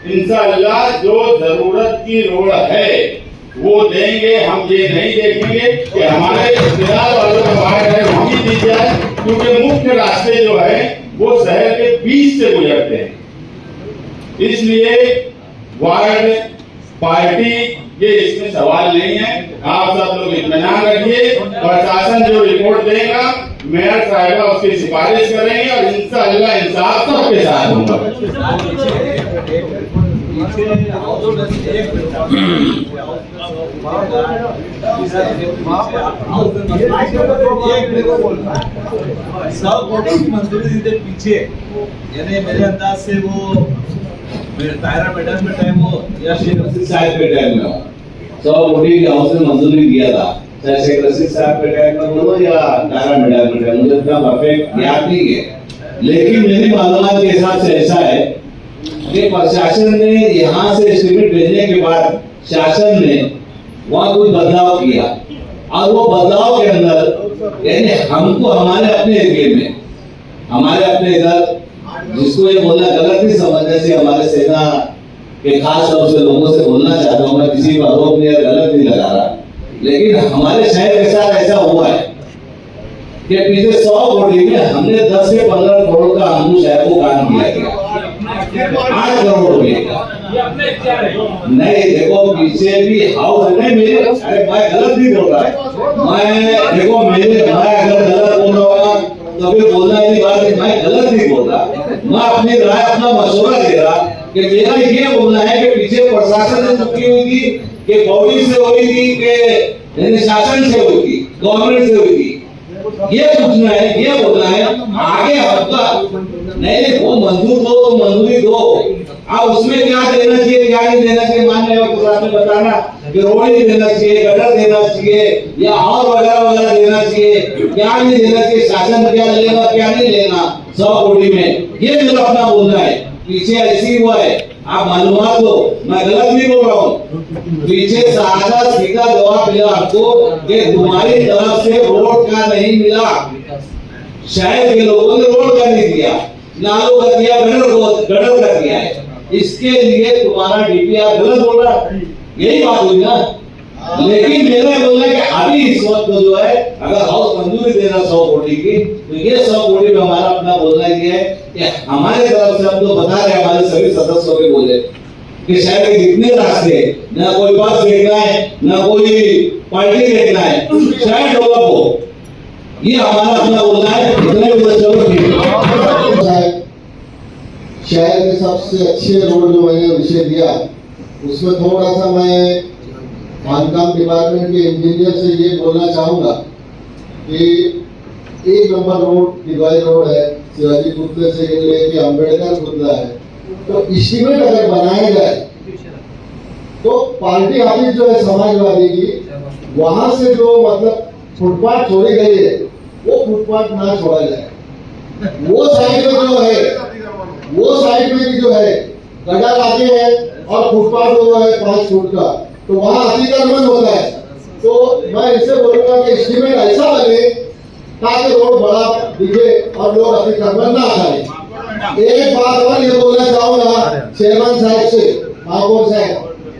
इंशाअल्लाह जो जरूरत की रोड है वो देंगे। हम ये नहीं देखेंगे कि हमारे रिश्तेदार वालों का वार्ड है वहीं दी जाए, क्योंकि मुख्य रास्ते जो है वो शहर के बीच से गुजरते हैं। इसलिए वार्ड पार्टी ये इसमें सवाल नहीं है। आप सब लोग इत्मीनान रखिए, प्रशासन जो रिपोर्ट देगा मेयर साहिबा उसकी सिफारिश करेंगे और इंशाअल्लाह इंसाफ सबके साथ होगा। सब वोटों की मंजूरी दी थी पीछे, यानी मेरे अंदाज से वो तायरा मैडम में टाइम हो या शेख रशीद साहब के टाइम में हो, सब वोटिंग हाउस ने मंजूरी दिया था, चाहे शेख रशीद साहब के टाइम में बोलो या तायरा मैडम के टाइम, मुझे इतना परफेक्ट याद नहीं है। लेकिन मेरी मालूमात के हिसाब से ऐसा है कि प्रशासन ने यहाँ से एस्टीमेट भेजने के बाद शासन ने वहाँ कुछ बदलाव किया और वो बदलाव के अंदर यानी हमको हमारे अपने एरिया में, हमारे अपने इधर, जिसको ये बोलना गलत नहीं समझने से हमारे सेना के खास तौर से लोगों से बोलना चाहता हूँ, मैं किसी को आरोप नहीं गलत नहीं लगा रहा, लेकिन हमारे शहर के साथ ऐसा हुआ है कि पिछले 100 कोटी में हमने 10 से 15 करोड़ का हमको शहर को काम किया गया, 8 करोड़ रुपए का। नहीं देखो पीछे भी हाउस है, मेरे अरे मैं गलत नहीं बोल रहा, मैं देखो मेरे मैं अगर गलत बोल रहा हूँ तभी बोलना ये बात है, मैं गलत नहीं बोल रहा, मैं अपनी राय अपना मशवरा दे रहा कि मेरा ये बोलना है कि पीछे प्रशासन से चुकी हुई थी कि बॉडी से हुई थी कि शासन से हुई थी, गवर्नमेंट से हुई थी, ये पूछना है, ये बोलना है। आगे आपका नहीं वो मंजूर दो तो मंजूरी दो, आप उसमें क्या देना चाहिए क्या नहीं देना चाहिए मान रहे हो, आपने बताना कि रोड ही देना चाहिए, गटर देना चाहिए या और वगैरह वगैरह देना चाहिए, क्या नहीं देना चाहिए, शासन क्या लेगा क्या नहीं लेना 100 कोटी में, ये मेरा अपना बोलना है। पीछे ऐसी हुआ है, आप मालूमात दो, मैं गलत नहीं बोल रहा हूँ, पीछे सादा सीधा जवाब मिला आपको कि तुम्हारी तरफ से रोड का नहीं मिला, शहर के लोगों ने रोड का नहीं दिया, नालों का दिया, गटर का दिया है, इसके लिए तुम्हारा डीपीआर गलत बोल रहा है, यही बात हुई ना। लेकिन मेरा बोलना है कि अभी इस वक्त जो है अगर हाउस मंजूरी देना 100 कोटी की, तो ये 100 कोटी में हमारा अपना बोलना ये है कि हमारे तरफ से हम तो बता रहे हमारे सभी सदस्यों के बोले कि शहर के जितने रास्ते, ना कोई बस देखना है ना कोई पार्टी देखना है, शहर डेवलप हो, ये हमारा अपना बोलना है। इतने चलो ठीक है। शहर के सबसे अच्छे रोड जो मैंने विषय दिया उसमें थोड़ा सा मैं बांधकाम डिपार्टमेंट के इंजीनियर से ये बोलना चाहूंगा कि 1 नंबर रोड डिवाइड रोड है, शिवाजी पुतले से लेके अम्बेडकर पुतला है, तो एस्टीमेट अगर बनाया जाए तो पार्टी ऑफिस जो है समाजवादी की, वहां से जो मतलब फुटपाथ छोड़ी गई है वो फुटपाथ ना छोड़ा जाए, वो साइड में जो है वो साइड में भी जो है गटर आगे है और फुटपाथ जो है 5 फुट का, तो वहाँ अतिक्रमण होता है। तो मैं इसे बोलूंगा कि एस्टीमेट ऐसा बने ताकि रोड बड़ा दिखे और लोग अतिक्रमण ना करें। एक बात और ये बोलना चाहूंगा चेयरमैन साहब से, महापौर साहब,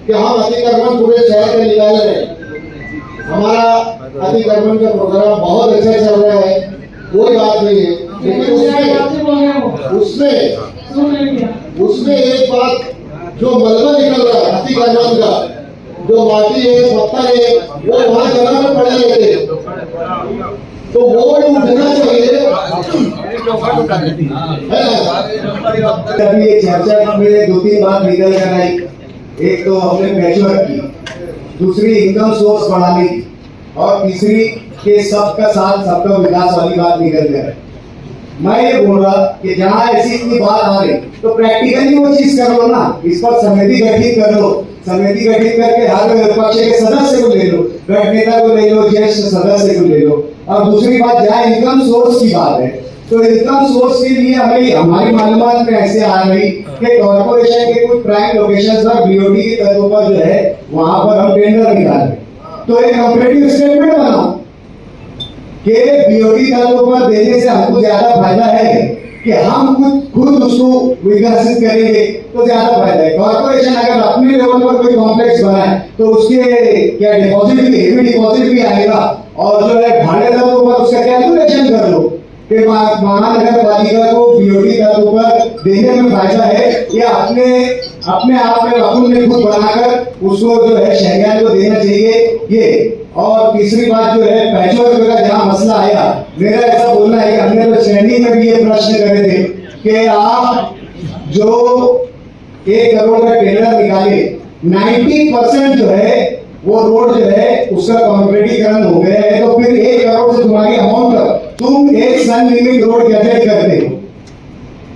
कि हम अतिक्रमण पूरे शहर में निकाले रहे, हमारा अतिक्रमण का प्रोग्राम बहुत अच्छा चल रहा है, कोई बात नहीं है, लेकिन उसमें एक बात जो मलबा निकल रहा है अतिक्रमण का, जो माटी है पत्थर है वो वहाँ जगह में पड़े रहते, तो वो उठना चाहिए चौखट उठा देती है अभी ये चर्चा में 2-3 बात निकल कर आई। एक तो हमने पैचवर्क की, दूसरी इनकम सोर्स बढ़ाने की, और तीसरी के सबका साथ सबका विकास वाली बात निकल कर। मैं ये बोल रहा कि जहाँ ऐसी इतनी बात आ रही तो प्रैक्टिकली वो चीज करो ना। इस पर समिति गठित कर लो, समिति गठित करके हर विपक्ष के सदस्य को ले लो, गठ नेता को ले लो, ज्येष्ठ सदस्य को ले लो। और दूसरी बात, जहाँ इनकम सोर्स की बात है तो इनकम सोर्स के लिए हमें हमारी मालूमात में ऐसे आ रही कि कॉर्पोरेशन के कुछ प्राइम लोकेशन पर बीओटी के तत्व पर जो है वहां पर हम टेंडर निकालें, तो एक कंपैरेटिव स्टेटमेंट बनाओ कि बीओटी तत्व पर देने से हमको ज्यादा फायदा है कि हम खुद उसको विकसित करेंगे तो ज्यादा फायदा है। कॉर्पोरेशन अगर अपने लेवल पर कोई कॉम्प्लेक्स बनाए तो उसके क्या डिपॉजिट भी, हेवी डिपॉजिट भी आएगा, और जो है भाड़े तत्व पर उसका कैलकुलेशन कर लो कि महानगर पालिका को बीओटी तत्व पर देने में फायदा है या अपने आप में अपन ने खुद बनाकर उसको जो है शहरियान को देना चाहिए ये। और तीसरी बात जो है पैचवर्क का जहाँ मसला आया, मेरा ऐसा बोलना है कि हमने तो श्रेणी में भी ये प्रश्न करे थे कि आप जो 1 करोड़ का टेंडर निकाले, 90% जो है वो रोड जो है उसका कॉन्क्रीटीकरण हो गया है, तो फिर 1 करोड़ से तुम्हारी अमाउंट तुम एक सन लिमिट रोड कैसे करते हो?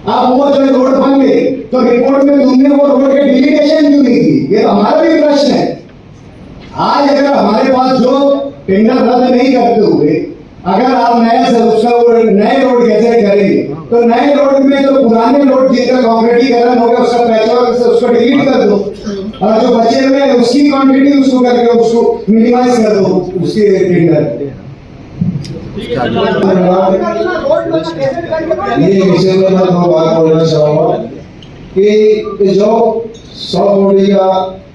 अब वो जो रोड बन गई तो रिपोर्ट में तुमने वो रोड के डिलीटेशन क्यों नहीं की? ये तो हमारा भी प्रश्न है। आज अगर हमारे पास जो टेंडर रद्द नहीं करते हुए अगर आप नए रोड कैसे करेंगे, तो नए रोड में जो पुराने रोड जिनका कॉन्क्रीटीकरण हो गया उसका पैचवर्क से उसको डिलीट कर दो, और जो बचे हुए हैं उसकी क्वांटिटी उसको करके उसको मिनिमाइज कर दो उसके टेंडर। ये विषय में मैं बात बोलना चाहूँगा कि जो 100 कोटी का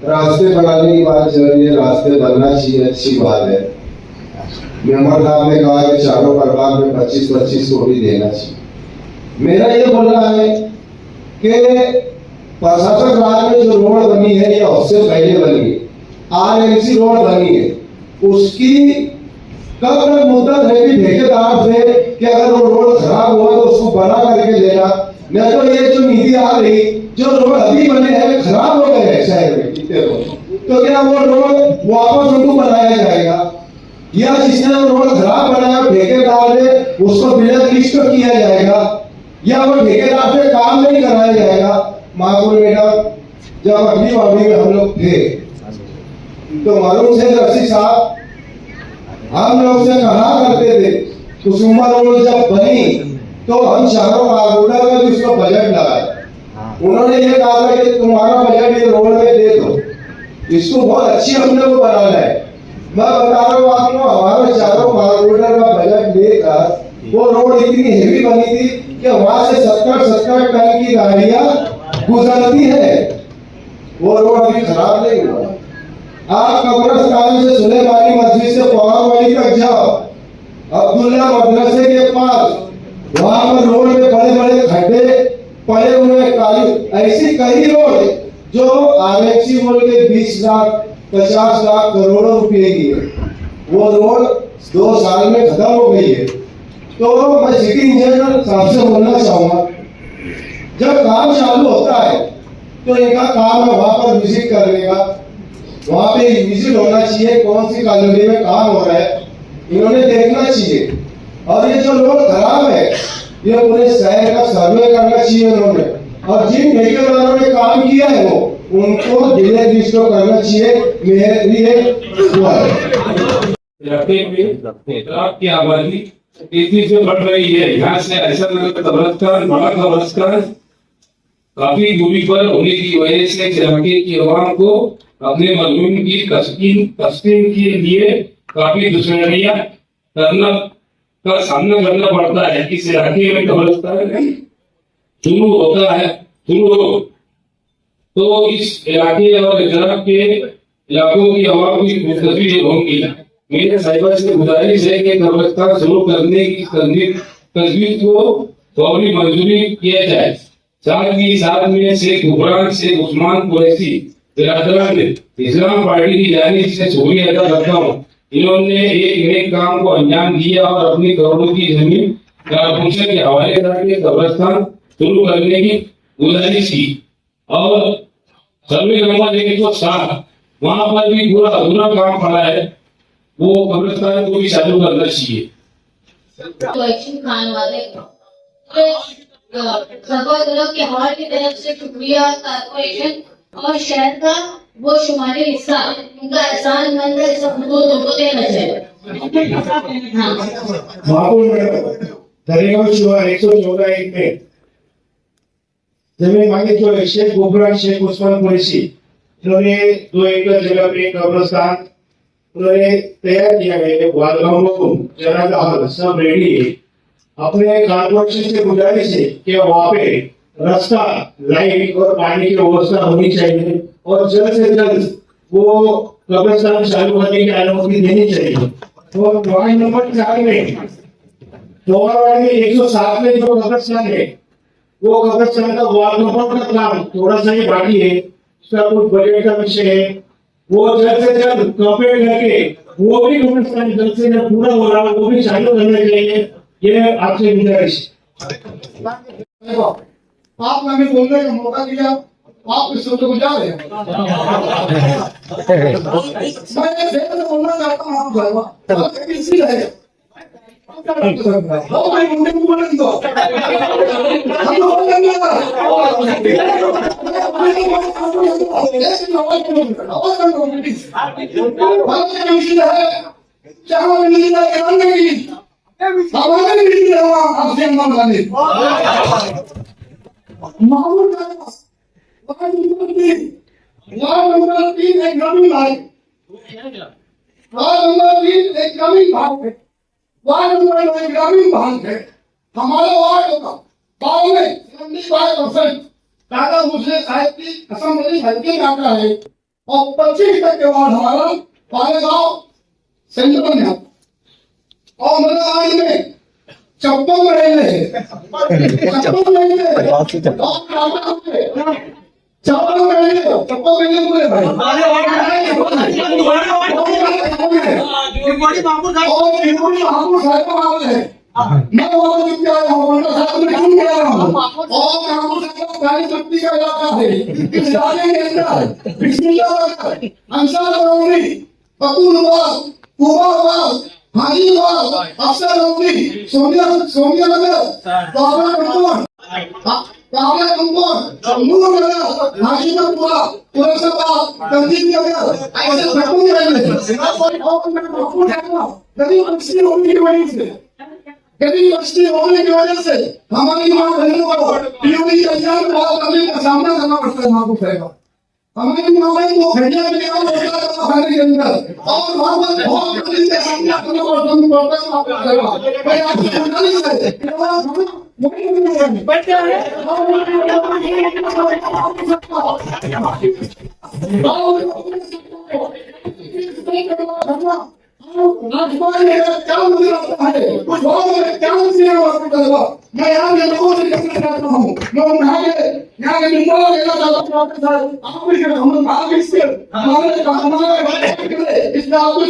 रास्ते बनाने की बात चल रही है, रास्ते बनना चाहिए, अच्छी बात है। मेंबर साहब ने कहा कि चारों प्रभाग में 25-25 कोटी देना चाहिए। मेरा ये बोलना है कि प्रशासक राज में जो रोड बनी है या उससे पहले बनी है, आरएमसी रोड बनी है, उसकी कब तक मुद्दत है कि ठेकेदार से कि अगर वो रोड खराब हुआ तो उसको बना करके देना, नहीं तो ये जो नीति आ रही जो रोड अभी बने हैं खराब हो गए हैं शहर में कितने रोड, तो क्या वो रोड वापस उनको बनाया जाएगा, या जिसने वो रोड खराब बनाया ठेकेदार ने उसको ब्लैक लिस्ट किया जाएगा, या वो ठेकेदार से काम नहीं कराया जाएगा? महाकुल मैडम, जब अगली वार्डी में हम लोग थे तो मालूम से रसी साहब हम लोग से कहा करते थे कुसुमा रोड जब बनी तो हम चारों कारपोरेटर में भी उसका बजट लगाया। उन्होंने ये कहा था कि तुम्हारा बजट ये रोड में दे दो, इसको बहुत अच्छी हमने को बनाना है। मैं बता रहा हूँ आपको, हमारे चारों कारपोरेटर का बजट लेकर वो रोड इतनी हेवी बनी थी कि वहां से 70-70 टन की गाड़ियां गुजरती है। वो रोड अभी खराब नहीं हुआ। आप कब्रिस्तान से सुलेमानी मस्जिद से पवारवाड़ी तक जाओ, अब्दुल्ला मदरसे के पास वहां पर रोड में बड़े बड़े खड्डे पड़े हुए काली, ऐसी कई रोड जो आरएक्सी बोल के 20 लाख 50 लाख करोड़ों रुपए की है, वो रोड 2 साल में खत्म हो गई है। तो मैं सिटी इंजीनियर साहब से बोलना चाहूंगा, जब काम चालू होता है तो इनका काम है वहां पर विजिट करने का, वहां पे विजिट होना चाहिए, कौन सी कॉलोनी में काम हो रहा है इन्होंने देखना चाहिए। और ये जो रोड खराब है ये पूरे शहर का सर्वे करना चाहिए उन्होंने, और जिन ठेकेदारों ने काम किया है वो उनको जिले रजिस्टर करना चाहिए। मेरी इलाके की आबादी तेजी से बढ़ रही है। यहाँ से ऐसा कब्रिस्तान बड़ा कब्रिस्तान काफी दूरी पर होने की वजह से इलाके की आवाम को अपने मजलूम की तस्कीन के लिए काफी दुश्मनियां का सामना करना पड़ता है। इस इलाके में कब्रिस्तान शुरू होता है तो इस इलाके और इजराक के इलाकों की आवाम की खुशखबरी होंगी। मेरे साहिबा से गुजारिश है कि कब्रिस्तान शुरू करने की तजवीज को फौरी मंजूरी किया जाए। साथ ही साथ में शेख हुक्मरान शेख उस्मान कुरैशी बिरादरान ने इस्लाम पार्टी की जानिब से शुक्रिया अदा करता हूँ। इन्होंने एक नेक काम को अंजाम दिया और अपनी करोड़ों की जमीन कारपोरेशन के हवाले करके कब्रिस्तान शुरू करने की गुजारिश की और सर्वे नंबर 107 वहां पर भी पूरा अधूरा काम पड़ा है, वो कब्रिस्तान को भी चालू करना चाहिए। तो एक्शन खान वाले सभागृह के हॉल की तरफ से शुक्रिया कारपोरेशन और शहर का वो शुमारी हिस्सा उनका एहसान मंद है, सब उनको देना चाहिए। दरेगांव शिवार 114 में जमीन मांगी तो शेख गोबरा शेख उस्मान कुरैशी इन्होंने 2 एकड़ जगह पे कब्रिस्तान उन्होंने तैयार किया है। वालगांव जनाजा हॉल सब रेडी है। अपने कारपोरेशन से गुजारिश है कि वहाँ पे रास्ता, लाइट और पानी की व्यवस्था होनी चाहिए और जल्द से जल्द वो कब्रिस्तान चालू करने की अनुमति देनी चाहिए। तो वार्ड नंबर 4 में वार्ड में 107 में जो कब्रिस्तान है वो कब्रिस्तान का वार्ड नंबर का काम थोड़ा सा ही बाकी है, उसका कुछ बजट का विषय है, वो जल्द से जल्द कंप्लीट करके वो भी कब्रिस्तान जल्द से जल्द पूरा हो रहा है वो भी चालू करना चाहिए। ये आपसे गुजारिश। आपने हमें बोलने का मौका दिया, आप इस शब्द को जा रहे हैं। मैं देर से बोलना चाहता हूँ आप भाई इसी है भाई मुझे बोलने दो हम लोग बोलेंगे हमारे लिए आपसे हम माने माहौल का वार्ड नंबर 3 एक ग्रामीण भाग, वार्ड नंबर 3 एक ग्रामीण भाग है, वार्ड नंबर 9 एक ग्रामीण भाग है। हमारे वार्ड का गाँव में 75% दादा मुझे साहब की असेंबली हल्के में आता है और 25% वार्ड हमारा पालेगांव सेंटर में आता और मेरे वार्ड में 56 महीने हैं, 56 महीने पूरे भाई मैं वो चुप गया हूँ, साथ में क्यों गया हूँ और काली पट्टी का इलाका है। इस इलाके के अंदर बिस्मिल्लाह अंसार कॉलोनी, पतूलबाग, कुबाबाग, हाजीबाग, अफसर कॉलोनी, सोनिया नगर, काबरा कंपाउंड, नूर नगर, हाजीपुरा, पुरसबाग, तंजीम नगर, ऐसे भरपूर रहेंगे और मैं भरपूर रहूँगा। कभी मछली होने की वजह से हमारी माँ बहनों को पीओडी एग्जाम पास करने का सामना करना पड़ता है। आपको कहेगा हमारी माँ बहन को भेजा मिलेगा खाने के अंदर और वहाँ पर बहुत मुश्किल का सामना करना पड़ता है। आपको कहेगा भाई आपको नहीं है आसमान में क्या मुझे लगता है कुछ बहुत क्या मुझे मैं यहाँ के लोगों से कहना चाहता हूँ, मैं यहाँ के निम्बों के आप भी हम भाग इसके हमारे इसमें आप कुछ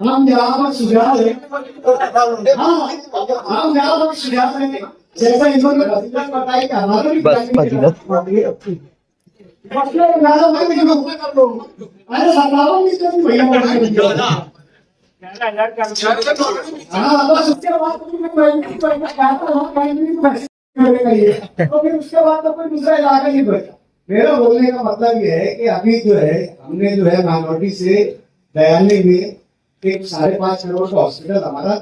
हम यहाँ पर सुझाव है, हम यहाँ पर सुझाव है जैसा इन्होंने बताया कि हमारे भी अरे सरकारों की तो भैया हाँ बस उसके बाद तो फिर उसके बाद तो कोई दूसरा इलाका नहीं बचा। मेरा बोलने का मतलब ये है कि अभी जो है हमने जो है माइनॉरिटी से दयालय में एक 5.5 करोड़ का हॉस्पिटल हमारा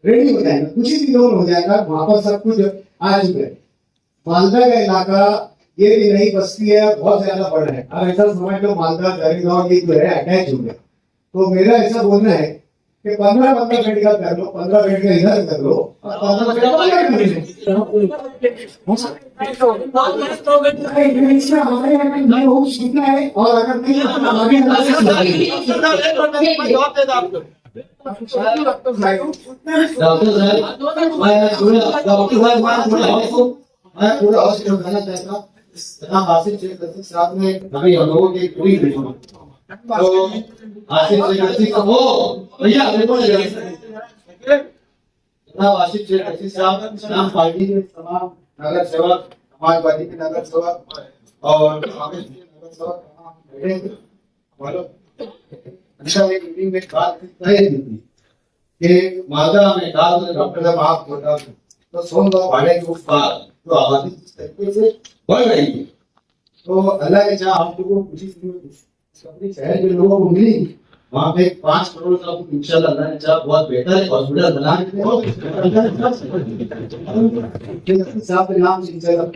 रेडी हो जाएगा, कुछ ही दिनों में हो जाएगा। वहां पर सब कुछ आ चुके हैं। मालदा का इलाका ये भी नई बस्ती है, बहुत ज्यादा बड़ा है। अब ऐसा समझ लो मालदा दरेगांव ये जो है अटैच हो गया। तो मेरा ऐसा बोलना है कि 15 बेड का कर लो, 15 बेड का इधर कर लो और 15 बेड और अगर नहीं डॉक्टर साहब मैं पूरे हॉस्पिटल जाना चाहता तथा आसिफ शेख साथ में अभी हम लोगों की पूरी टीम तो आसिफ शेख वो भैया आसिफ शेख साहब इस्लाम पार्टी के तमाम नगर सेवक, समाजवादी के नगर सेवक और कांग्रेस के नगर सेवक अच्छा एक मीटिंग में बात तय थी कि मालदा में डाल डॉक्टर साहब आप बता तो सोमवार भाड़े के ऊपर तो आबादी इस तरीके से बढ़ रही है तो अल्लाह के चाह आप लोगों को खुशी अपने शहर के लोगों को मिली वहाँ पे 5 करोड़ का इंशाल्लाह अल्लाह ने चाह बहुत बेहतर हॉस्पिटल बना के साहब के नाम से साहब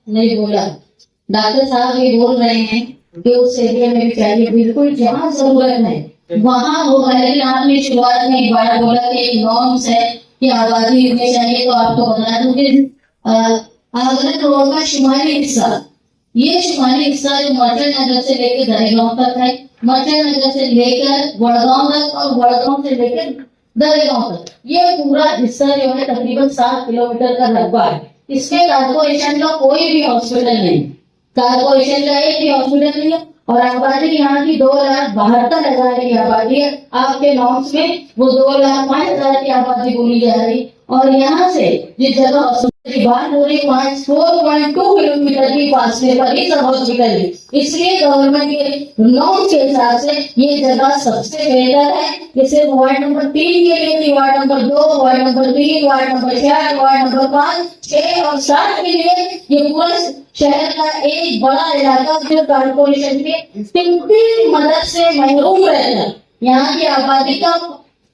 नहीं बोला, डॉक्टर साहब ये बोल रहे हैं कि उस एरिया में भी चाहिए, बिल्कुल जहाँ जरूरत है वहाँ होगा। लेकिन आपने शुरुआत में एक बार बोला कि एक नॉर्म्स है कि आबादी में चाहिए, तो आपको बता दूं कि आगरा रोड का शुमाली हिस्सा, ये शुमाली हिस्सा जो मटन नगर से लेकर दरेगांव तक है, मटन नगर से लेकर वड़गांव तक और वड़गांव से लेकर दरेगांव तक, ये पूरा हिस्सा जो है तकरीबन 7 किलोमीटर का रकबा है। इसमें कारपोरेशन का कोई भी हॉस्पिटल नहीं, कारपोरेशन का एक भी हॉस्पिटल नहीं है और आबादी यहाँ की 2,72,000 की आबादी है। आपके नॉर्म्स में वो 2,05,000 की आबादी बोली जा रही और यहाँ से जिस जगह हॉस्पिटल की बात हो रही 4.2 किलोमीटर की फासले पर ही सब हॉस्पिटल है। इसलिए गवर्नमेंट के नॉर्म्स के हिसाब से ये जगह सबसे बेहतर है। जैसे वार्ड नंबर 3 के लिए थी, ward number 2, ward number 3, ward number 4, ward number 5, 6 और 7 के लिए ये पूरा शहर का एक बड़ा इलाका जो कारपोरेशन के सिंपल मदद से महरूम रहता है। यहाँ की आबादी का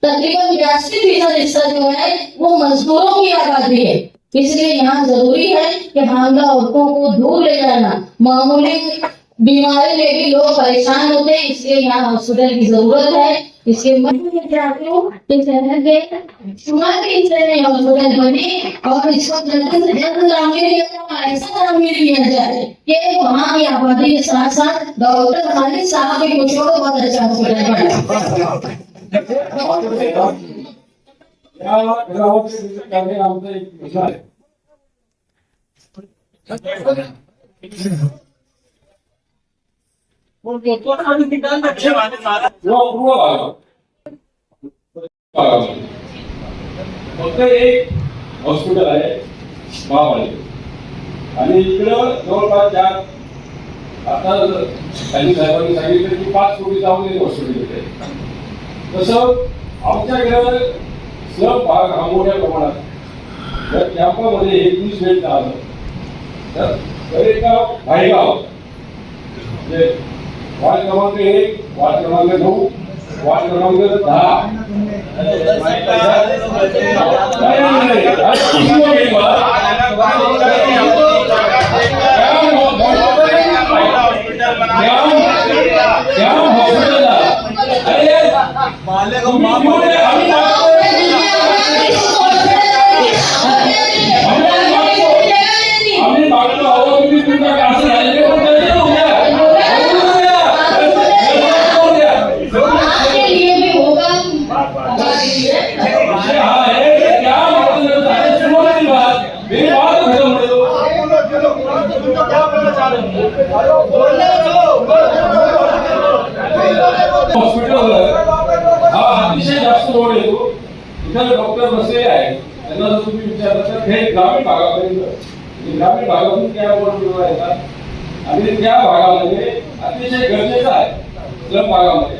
तकरीबन 82% हिस्सा जो है वो मजदूरों की आबादी है। इसलिए यहाँ जरूरी है कि हामला औरतों को दूर ले जाना, मामूली बीमारी में भी लोग परेशान होते हैं, इसलिए यहाँ हॉस्पिटल की जरूरत है। इसके मैं चाहती हूँ कि शहर के शुमाली हिस्से में हॉस्पिटल बने और इसको जल्द से जल्द ऐसा तामीर किया जाए कि वहाँ की आबादी के साथ साथ डॉक्टर खालिद साहब के कुछ बहुत अच्छा हॉस्पिटल बने। फक्त एक हॉस्पिटल आहे महापालिकेत आणि इकडं जवळपास 4 आता खाली साहेबांनी सांगितलं की 5 कोटी जाऊन एक हॉस्पिटल येते। तसं आमच्याकडे स्लम भाग हा मोठ्या प्रमाणात जर कॅम्पामध्ये 21 बेड झालं तर दरेगाव भाईगाव म्हणजे वार्ड क्रमांक 1, वार्ड क्रमांक 2, वार्ड क्रमांक 10 हॉस्पिटल हा अतिशय जास्त रोड येतो, इथं डॉक्टर बसलेले आहेत, त्यांना जर तुम्ही विचारलं तर हे ग्रामीण भागापर्यंत ग्रामीण भागातून त्या रोडवर येतात आणि त्या भागामध्ये अतिशय गरजेचं आहे स्लम भागामध्ये।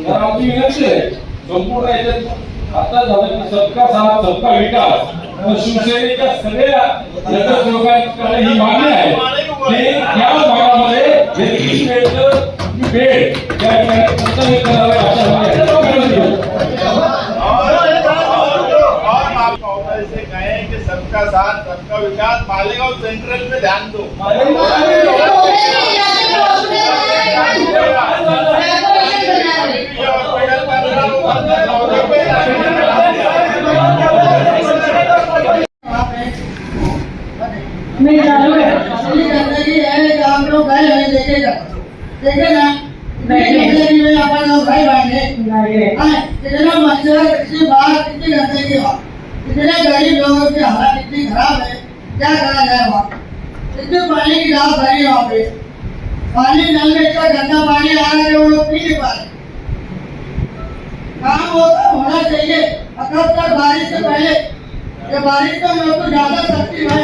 तर आमची विनंती आहे संपूर्ण याच्यात आता झालं की सबका साथ सबका विकास, शिवसेनेच्या सगळ्या नगरसेवकांकडे ही मागणी आहे की या भागामध्ये बेड या ठिकाणी करावे से कहे कि सबका साथ सबका विकास, मालेगांव सेंट्रल पे ध्यान दो। में अपन लोग भाई इतना मच्छर, इतनी बात, इतनी गंदगी हो, इतने गरीब लोगों की हालत इतनी खराब है, क्या करा जाए वहाँ? इतने पानी की गाँव भरी वहाँ पे, पानी नल में इतना गंदा पानी आ रहा है वो लोग पी नहीं पा रहे। काम होना चाहिए कब तक बारिश से पहले, ये बारिश तो हम लोग को ज्यादा सख्ती है,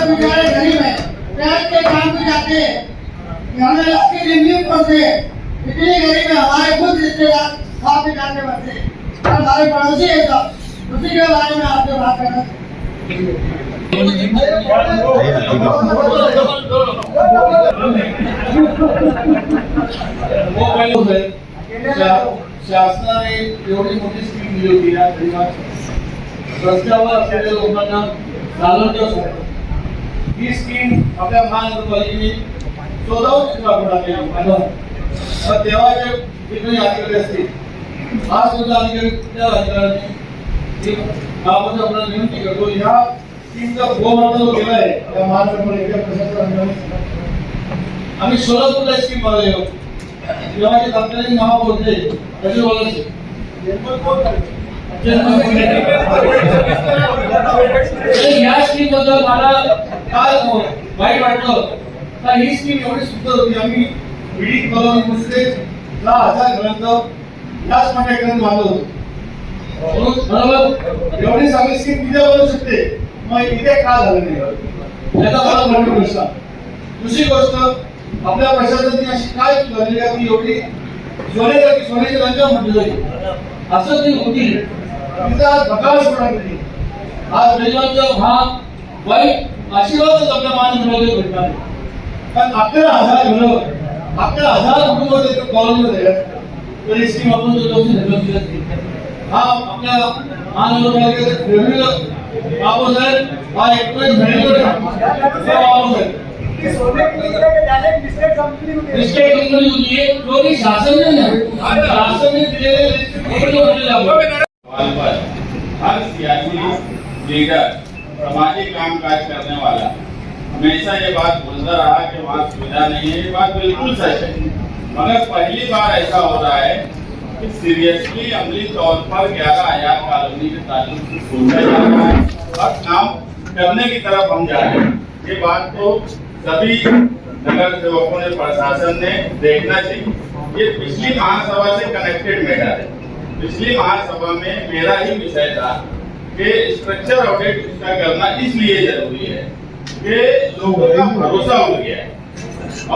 बेचारे गरीब है, ट्रैक के काम पे जाते हैं, हमें लगती रिव्यू करते हैं, इतने गरीब है, हमारे खुद रिश्तेदार वहाँ पे जाके बसते और हमारे पड़ोसी है सब, उसी के बारे में आपसे बात करना। शासनाने एवढी मोठी स्कीम दिली होती या रस्त्यावर असलेल्या लोकांना चालवण्यासाठी ही स्कीम आपल्या महानगरपालिकेने शोधावून लागू तर तेव्हाचे जिथे अधिकारी असतील आज सुद्धा अधिकारी त्या अधिकाऱ्यांनी आपण आपल्याला विनंती करतो ह्या स्कीमचा गोमाता केला आहे त्या महानगरपालिकेच्या प्रशासनाने आम्ही सोलापूरला स्कीम बनवली तेव्हाचे तत्कालीन महापौर कधी बोलायचे या स्कीम बद्दल मला काय वाईट वाटलं तर ही स्कीम एवढी सुंदर होती आम्ही बिल्डिंग कॉलनीमध्ये 10,000 घरांचं याच माध्यमातून बांधलं होतं बरोबर एवढी चांगली स्कीम तिथे बनवू शकते मग इथे का झालं नाही याचा मला मोठा प्रश्न दुसरी गोष्ट आपल्या प्रशासनाने अशी काय झालेली आहे की एवढी सोन्याची लंका म्हटली जाईल असं ती होती तिचा बगाल सोडा नाही आज रेल्वेचा भाग वाईट आशीर्वादच आपल्या महानगरपालिकेत भेटणार कारण 11,000 घरं 11,000 कुटुंब कॉलनीमध्ये तर ही स्कीम आपण हा आपल्या महानगरपालिकेचा रेव्हेन्यू बाबू साहेब हा एकमेव आहे हर सियासी लीडर सामाजिक कामकाज करने वाला हमेशा ये बात बोलता रहा कि वहाँ सुविधा नहीं है। ये बात बिल्कुल सच है, मगर पहली बार ऐसा हो रहा है कि सीरियसली अमली तौर पर 11,000 कॉलोनी के ताल्लुक से सोचा जा रहा है और काम करने की तरफ हम जा रहे हैं। ये बात तो सभी नगर सेवकों ने, प्रशासन ने देखना चाहिए। ये पिछली महासभा से कनेक्टेड मैटर है। पिछली महासभा में मेरा ही विषय था कि स्ट्रक्चर ऑडिट इसका करना इसलिए जरूरी है कि लोगों का भरोसा हो गया है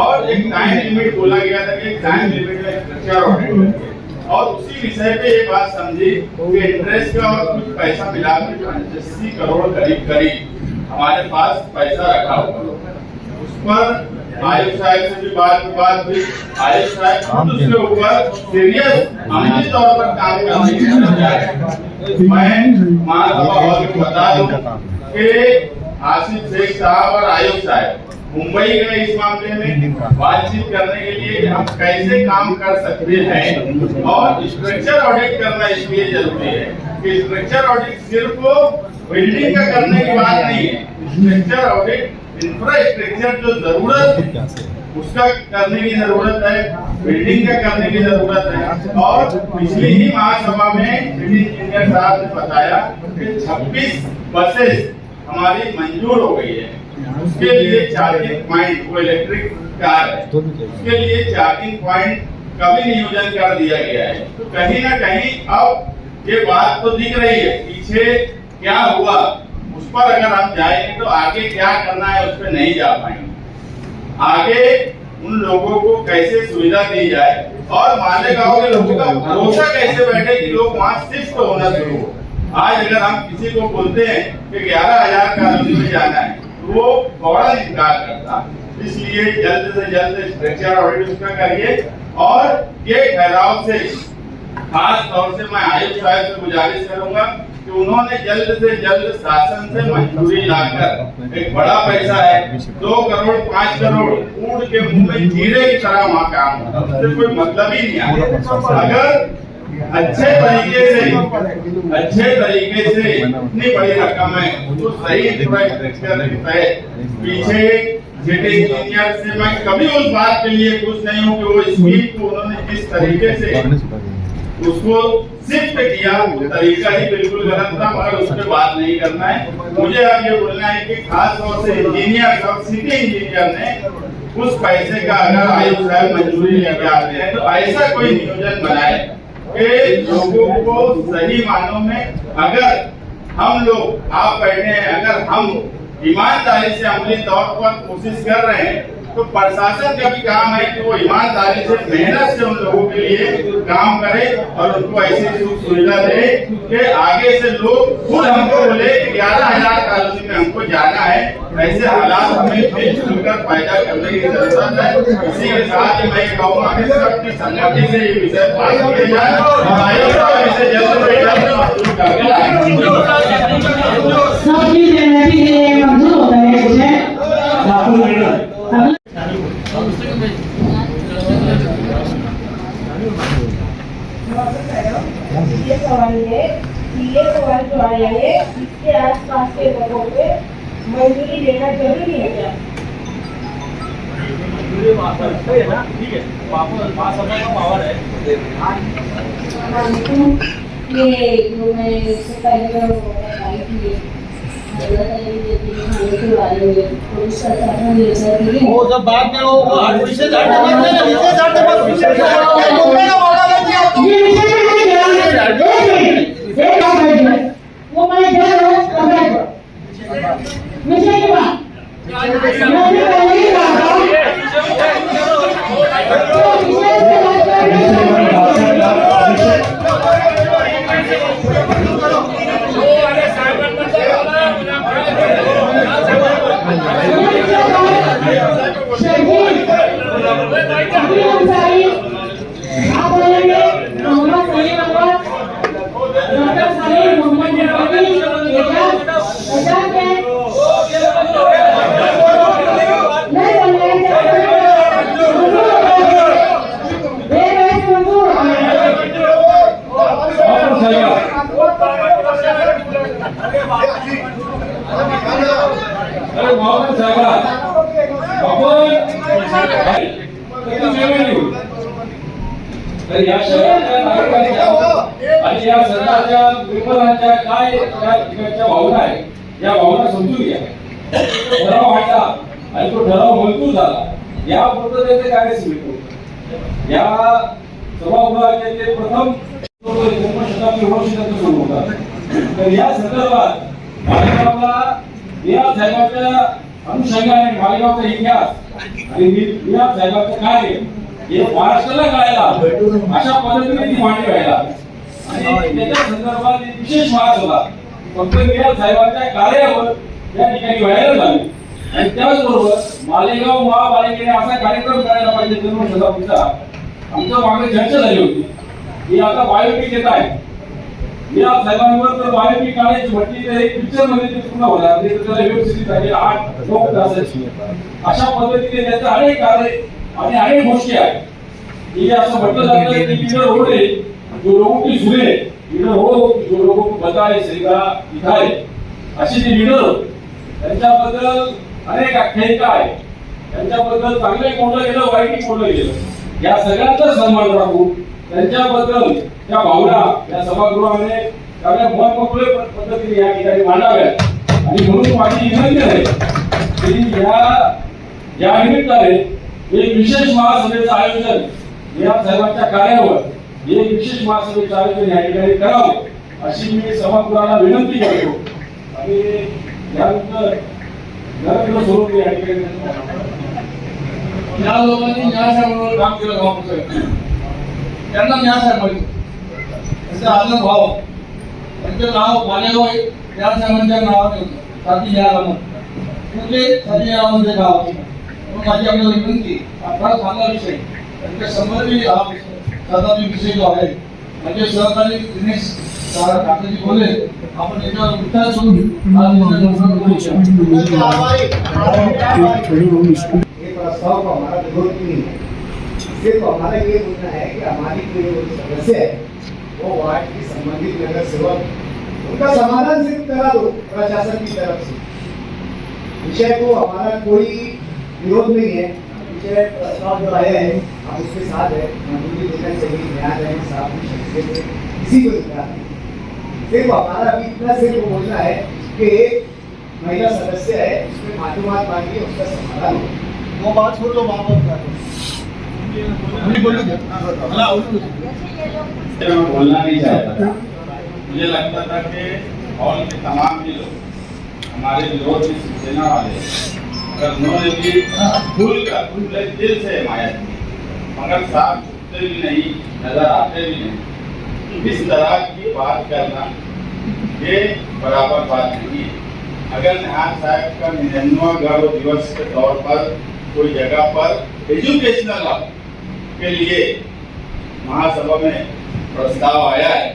और एक टाइम लिमिट बोला गया था कि एक टाइम लिमिट में स्ट्रक्चर ऑडिट और उसी विषय पे ये बात समझी कि इंटरेस्ट का और कुछ पैसा मिलाकर 85 करोड़ करीब हमारे पास पैसा रखा हुआ। उस पर आयुष साहब से भी बात हुई। आयुष साहब खुद उसके ऊपर सीरियस अमली तौर पर काम करने की तरफ जा रहे हैं। मैं महासभा हॉल को बता दूं कि आसिफ शेख साहब और आयुष साहब मुंबई गए इस मामले में बातचीत करने के लिए कि हम कैसे काम कर सकते हैं और स्ट्रक्चर ऑडिट करना इसलिए जरूरी है कि स्ट्रक्चर ऑडिट सिर्फ बिल्डिंग का करने की बात नहीं है। स्ट्रक्चर ऑडिट इंफ्रास्ट्रक्चर जो जरूरत उसका करने की जरूरत है, बिल्डिंग का करने की जरूरत है। और पिछली ही महासभा में सिटी इंजीनियर साहब ने बताया कि 26 बसेस हमारी मंजूर हो गई है। उसके लिए चार्जिंग पॉइंट, वो इलेक्ट्रिक कार है, उसके लिए चार्जिंग पॉइंट का भी नियोजन कर दिया गया है। तो कहीं ना कहीं अब ये बात तो दिख रही है, पीछे क्या हुआ उस पर अगर हम जाएंगे तो आगे क्या करना है उस पर नहीं जा पाएंगे। आगे उन लोगों को कैसे सुविधा दी जाए और मालेगांव के लोगों का भरोसा कैसे बैठे कि लोग वहाँ शिफ्ट होना शुरू हो। आज अगर हम किसी को बोलते हैं कि 11,000 कॉलोनी में जाना है तो वो फौरन इनकार करता। इसलिए जल्द से जल्द स्ट्रक्चर ऑडिट उसका करिए और ये ठहराव से खास तौर से मैं आयुष साहब से गुजारिश करूंगा कि उन्होंने जल्द से जल्द शासन से मंजूरी लाकर, एक बड़ा पैसा है 2 करोड़ 5 करोड़ ऊँट के मुंह में जीरे की तरह वहाँ काम होता है, उससे कोई मतलब ही नहीं है। अगर अच्छे तरीके से इतनी बड़ी रकम है तो सही इंफ्रास्ट्रक्चर के तहत पीछे सिटी इंजीनियर से मैं कभी उस बात के लिए खुश नहीं हूँ कि वो स्कीम को उन्होंने जिस तरीके से उसको शिफ्ट किया वो तरीका ही बिल्कुल गलत था, मगर उस पर बात नहीं करना है। मुझे अब ये बोलना है कि खास तौर से इंजीनियर और सिटी इंजीनियर ने उस पैसे का अगर आयुक्त साहब मंजूरी लेके आते हैं तो ऐसा कोई नियोजन बनाए कि लोगों को सही मानों में, अगर हम लोग आप बैठे हैं, अगर हम ईमानदारी से अमली तौर पर कोशिश कर रहे हैं तो प्रशासन का भी काम है कि वो ईमानदारी से मेहनत से उन लोगों के लिए काम करे और उनको ऐसी सुख सुविधा दे कि आगे से लोग खुद हमको बोले 11,000 कॉलोनी में हमको जाना है। ऐसे हालात हमें मिलजुल कर पैदा करने की जरूरत है। इसी के साथ मैं कहूँगा कि सबकी सहमति से ये विषय पास किया जाए और आयोग साहब इसे जल्द से जल्द मंजूर करके सबकी सहमति से मंजूर होता है विषय। ये सवाल है कि ये सवाल जो आया है इसके आसपास के लोगों पे मंजूरी देना जरूरी है क्या? ठीक है, पास होने का पावर है। ये जो मैं इससे पहले आई थी वो जब बाद में वो विशेष वो मैं विषय की बात अरे मोहम्मद साहब तर या शहराच्या नागरिकांच्या आणि या सरकारच्या विफलतांच्या काय त्या ठिकाणच्या भावना आहे या भावना समजून घ्या। ठराव मांडला आणि तो ठराव मंजूर झाला या पूर्ततेचे कार्य सुरू या सभागृहाचे ते प्रथम जन्मशताब्दी वर्षाचं सुरू होतात। तर या संदर्भात मालेगावला या साहेबांच्या अनुषंगाने मालेगावचा इतिहास आणि या साहेबांचं कार्य हे महाराष्ट्राला कळायला अशा पद्धतीने ती मांडणी व्हायला आणि त्याच्या संदर्भात एक विशेष महासभा फक्त या साहेबांच्या कार्यावर या ठिकाणी व्हायला झाली आणि त्याचबरोबर मालेगाव महापालिकेने असा कार्यक्रम करायला पाहिजे जन्मशताब्दीचा आमच्या मागे चर्चा झाली होती की आता बायोपिक येत आहे या साहेबांवर जर बायोपिक काढायची म्हटली तर एक पिक्चर मध्ये ते पूर्ण होणार त्याला वेब सिरीज आहे 8-9 तासाची अशा पद्धतीने त्याचे अनेक कार्य आणि अनेक गोष्टी आहेत की असं म्हटलं जातं की लीडर रोड है जो लोगों की सुने लीडर हो जो लोगों को बताए सरीगा दिखाए अशी जी लीडर त्यांच्याबद्दल अनेक आख्यायिका आहे त्यांच्याबद्दल चांगले कोणलं गेलं वाईट कोणलं गेलं या सगळ्यांचा सन्मान राखून त्यांच्याबद्दल त्या भावना या सभागृहाने चांगल्या महत्त्वपूर्ण पद्धतीने या ठिकाणी मांडाव्यात आणि म्हणून माझी विनंती आहे की या निमित्ताने एक विशेष महासभेचं आयोजन या साहेबांच्या कार्यावर एक विशेष महासभेचं आयोजन या ठिकाणी करावं अशी मी सभागृहाला विनंती करतो आणि यानंतर नरेंद्र स्वरूप या ठिकाणी या लोकांनी न्यायालयाबरोबर काम केलं गावामध्ये त्यांना न्याय पाहिजे त्यांचं आदर व्हावं त्यांचं नाव मालेगाव या साहेबांच्या नावाने होतं साथी न्यायालय कुठे साथी न्यायालयामध्ये गाव म्हणून माझी आपल्याला विनंती फार चांगला विषय त्यांच्या संबंधी हा साधारण विषय जो आहे माझे सहकारी दिनेश ठाकरेजी बोले आपण याच्यावर विचार करून ये प्रस्ताव का हमारा विरोध नहीं है, सिर्फ हमारा ये बोलना है कि हमारी जो सदस्य है वो वार्ड की संबंधित नगर सेवक उनका समाधान सिर्फ करा दो प्रशासन की तरफ से। विषय को हमारा कोई विरोध नहीं है, मुझे प्रस्ताव जो आया है आप उसके साथ है, मंजूरी देना चाहिए, न्यायालय में साफ शख्सियत है, किसी को इतना नहीं। सिर्फ हमारा अभी इतना सिर्फ बोलना है कि एक महिला सदस्य है, उसमें मालूमात मांगी, उसका समाधान हो। वो बात छोड़ दो, मैं बोलना नहीं चाहता था। मुझे लगता था कि हॉल के तमाम भी लोग हमारे विरोध में शिवसेना वाले, अगर उन्होंने भी खुले दिल से हिमायत की, मगर साफ छुपते भी नहीं, नजर आते भी नहीं, इस तरह की बात करना ये बराबर बात नहीं है। अगर निहाल साहब का 99वां गौरव दिवस के तौर पर कोई जगह पर एजुकेशनल हब के लिए महासभा में प्रस्ताव आया है,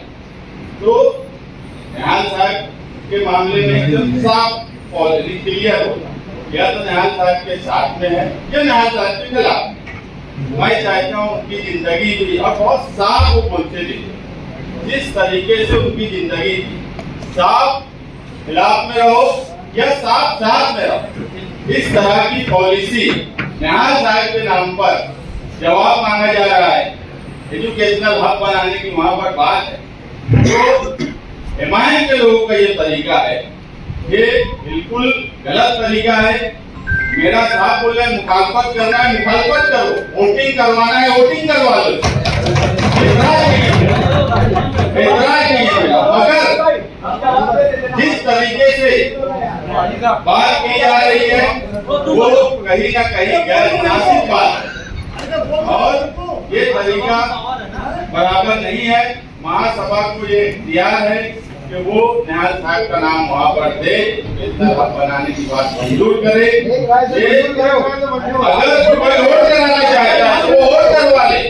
तो निहाल साहब के मामले में एकदम साफ पॉलिसी क्लियर होगा, या तो निहाल साहब के साथ में है या निहाल साहब के खिलाफ में। मैं चाहता हूँ उनकी जिंदगी भी, और बहुत साफ वो बोलते भी, जिस तरीके से उनकी जिंदगी थी, साफ खिलाफ में रहो या साफ साथ में रहो, इस तरह की पॉलिसी निहाल साहब के नाम पर जवाब मांगा जा रहा है। एजुकेशनल हब बनाने की वहां पर बात है, तो हिमायत के लोगों का ये तरीका है, ये बिल्कुल गलत तरीका है। मेरा साहब बोल रहे मुखालफत करना है, मुखालफत करो, वोटिंग करवाना है, वोटिंग करवा लो, मगर जिस तरीके से बात की जा रही है वो कहीं ना कहीं गैर मुनासिब बात है, और ये तरीका बराबर नहीं है। महासभा को ये इख्तियार है कि वो निहाल साहब का नाम वहाँ पर दे, बनाने की बात मंजूर करे। अगर कोई वोट कराना चाहता है तो वो वोट करवा ले,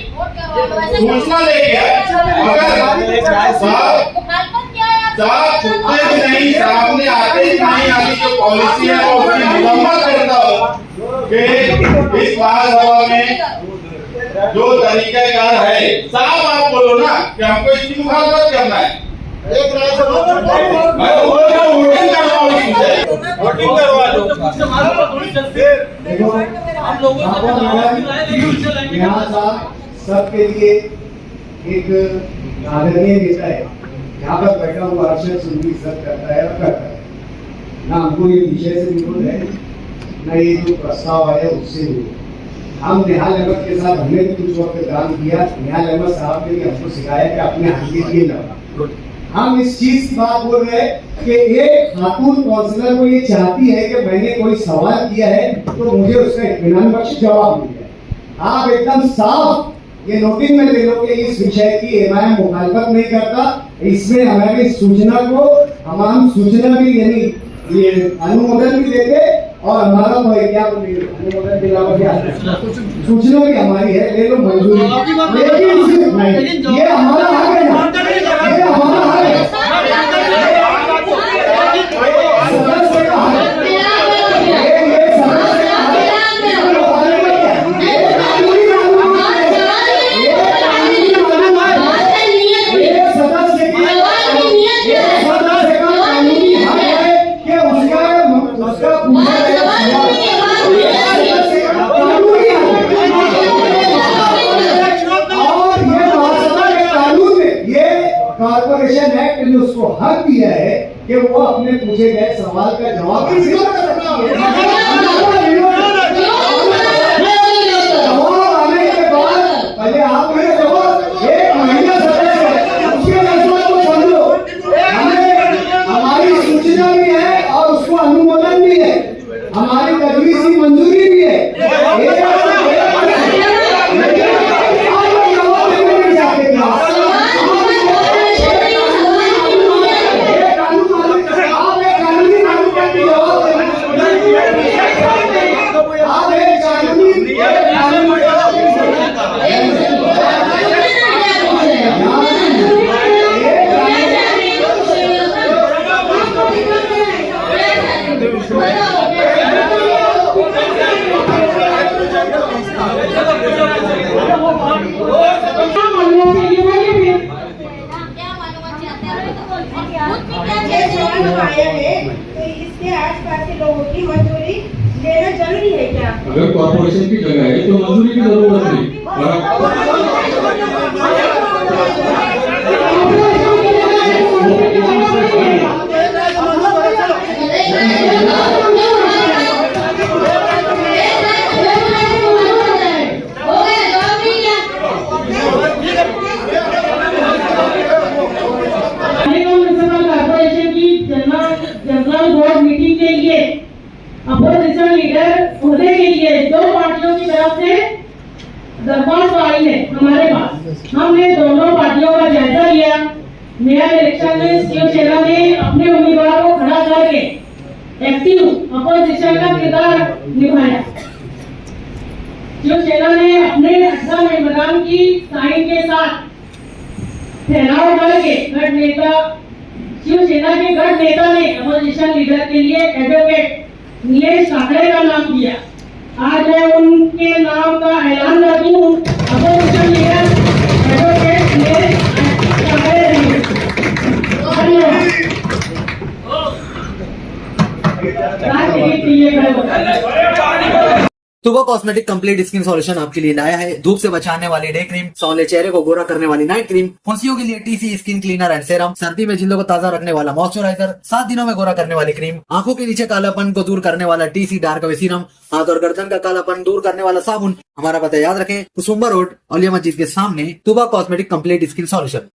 सूचना लेके आए, मगर साफ छुपते भी नहीं, सामने आते ही नहीं, आगे जो पॉलिसी है वो उसकी मुकम्मल करता हो कि इस महासभा में जो तरीकेकार है, साफ आप बोलो ना कि हमको इसकी मुखालफत करना है। एक राय से मैं बोल रहा हूँ वोटिंग करवाओ, वोटिंग करवा लो। यहाँ साहब सबके लिए एक आदरणीय नेता है, यहाँ पर बैठा हुआ अक्षर सुनती सब करता है और करता है, ना हमको ये विषय से विरोध है, ना ये जो प्रस्ताव आया उससे विरोध। हम निहाल अहमद के साथ हमने भी कुछ वक्त काम किया, निहाल अहमद साहब ने हमको सिखाया कि अपने हाथ के लिए लड़ा। हम इस चीज की बात बोल रहे हैं कि एक खातून काउंसलर को ये चाहती है कि मैंने कोई सवाल किया है तो मुझे उसका इत्मीनान बख्श जवाब मिल जाए। आप एकदम साफ ये नोटिंग में ले लो कि इस विषय की एमआईएम मुखालफत नहीं करता, इसमें हमारी सूचना को हम सूचना भी यानी ये अनुमोदन भी देते, और हमारा तो क्या अनुमोदन दिलावा क्या सूचना भी हमारी है, ले लो मंजूरी, लेकिन ये हमारा हक है, ये हमारा हक है, कॉर्पोरेशन एक्ट ने उसको हक दिया है कि वो अपने पूछे गए सवाल का जवाब आने के बाद पहले आप एक महिला सदस्य उसके मसला को समझो, हमें हमारी सूचना भी है और उसको अनुमोदन भी है, हमारी तजवीज़ की मंजूरी भी है। आया है तो इसके आसपास के लोगों की मंजूरी देना जरूरी है क्या? अगर कॉर्पोरेशन की जगह है तो मंजूरी की जरूरत नहीं। और कॉर्पोरेशन की जनरल बोर्ड मीटिंग के लिए अपोजिशन लीडर होने के लिए दो पार्टियों की तरफ से दरख्वास्त आई है हमारे पास। हमने दोनों पार्टियों का जायजा लिया। मेयर इलेक्शन में शिवसेना ने अपने उम्मीदवार को खड़ा करके एक्टिव अपोजिशन का किरदार निभाया। शिवसेना ने अपने 18 मेंबरान की साइन के साथ ठहराव करके गढ़ नेता शिवसेना के गढ़ नेता ने अपोजिशन लीडर के लिए एडवोकेट नीलेश काकड़े का नाम दिया। आज मैं उनके नाम का ऐलान करती हूँ। Opposition leader advocate Nilesh Kakade रहेंगे। तुबा कॉस्मेटिक कंप्लीट स्किन सॉल्यूशन आपके लिए लाया है धूप से बचाने वाली डे क्रीम, सौले चेहरे को गोरा करने वाली नाइट क्रीम, फुंसियों के लिए TC skin cleaner and serum, सर्दी में जिल्दों को ताजा रखने वाला मॉइस्चराइजर, 7 दिनों में गोरा करने वाली क्रीम, आंखों के नीचे कालापन को दूर करने वाला टीसी डार्क वे सीरम, हाथ और गर्दन का कालापन दूर करने वाला साबुन। हमारा पता याद रखें, कुसुम्बा रोड, औलिया मस्जिद के सामने, तुबा कॉस्मेटिक कंप्लीट स्किन सॉल्यूशन।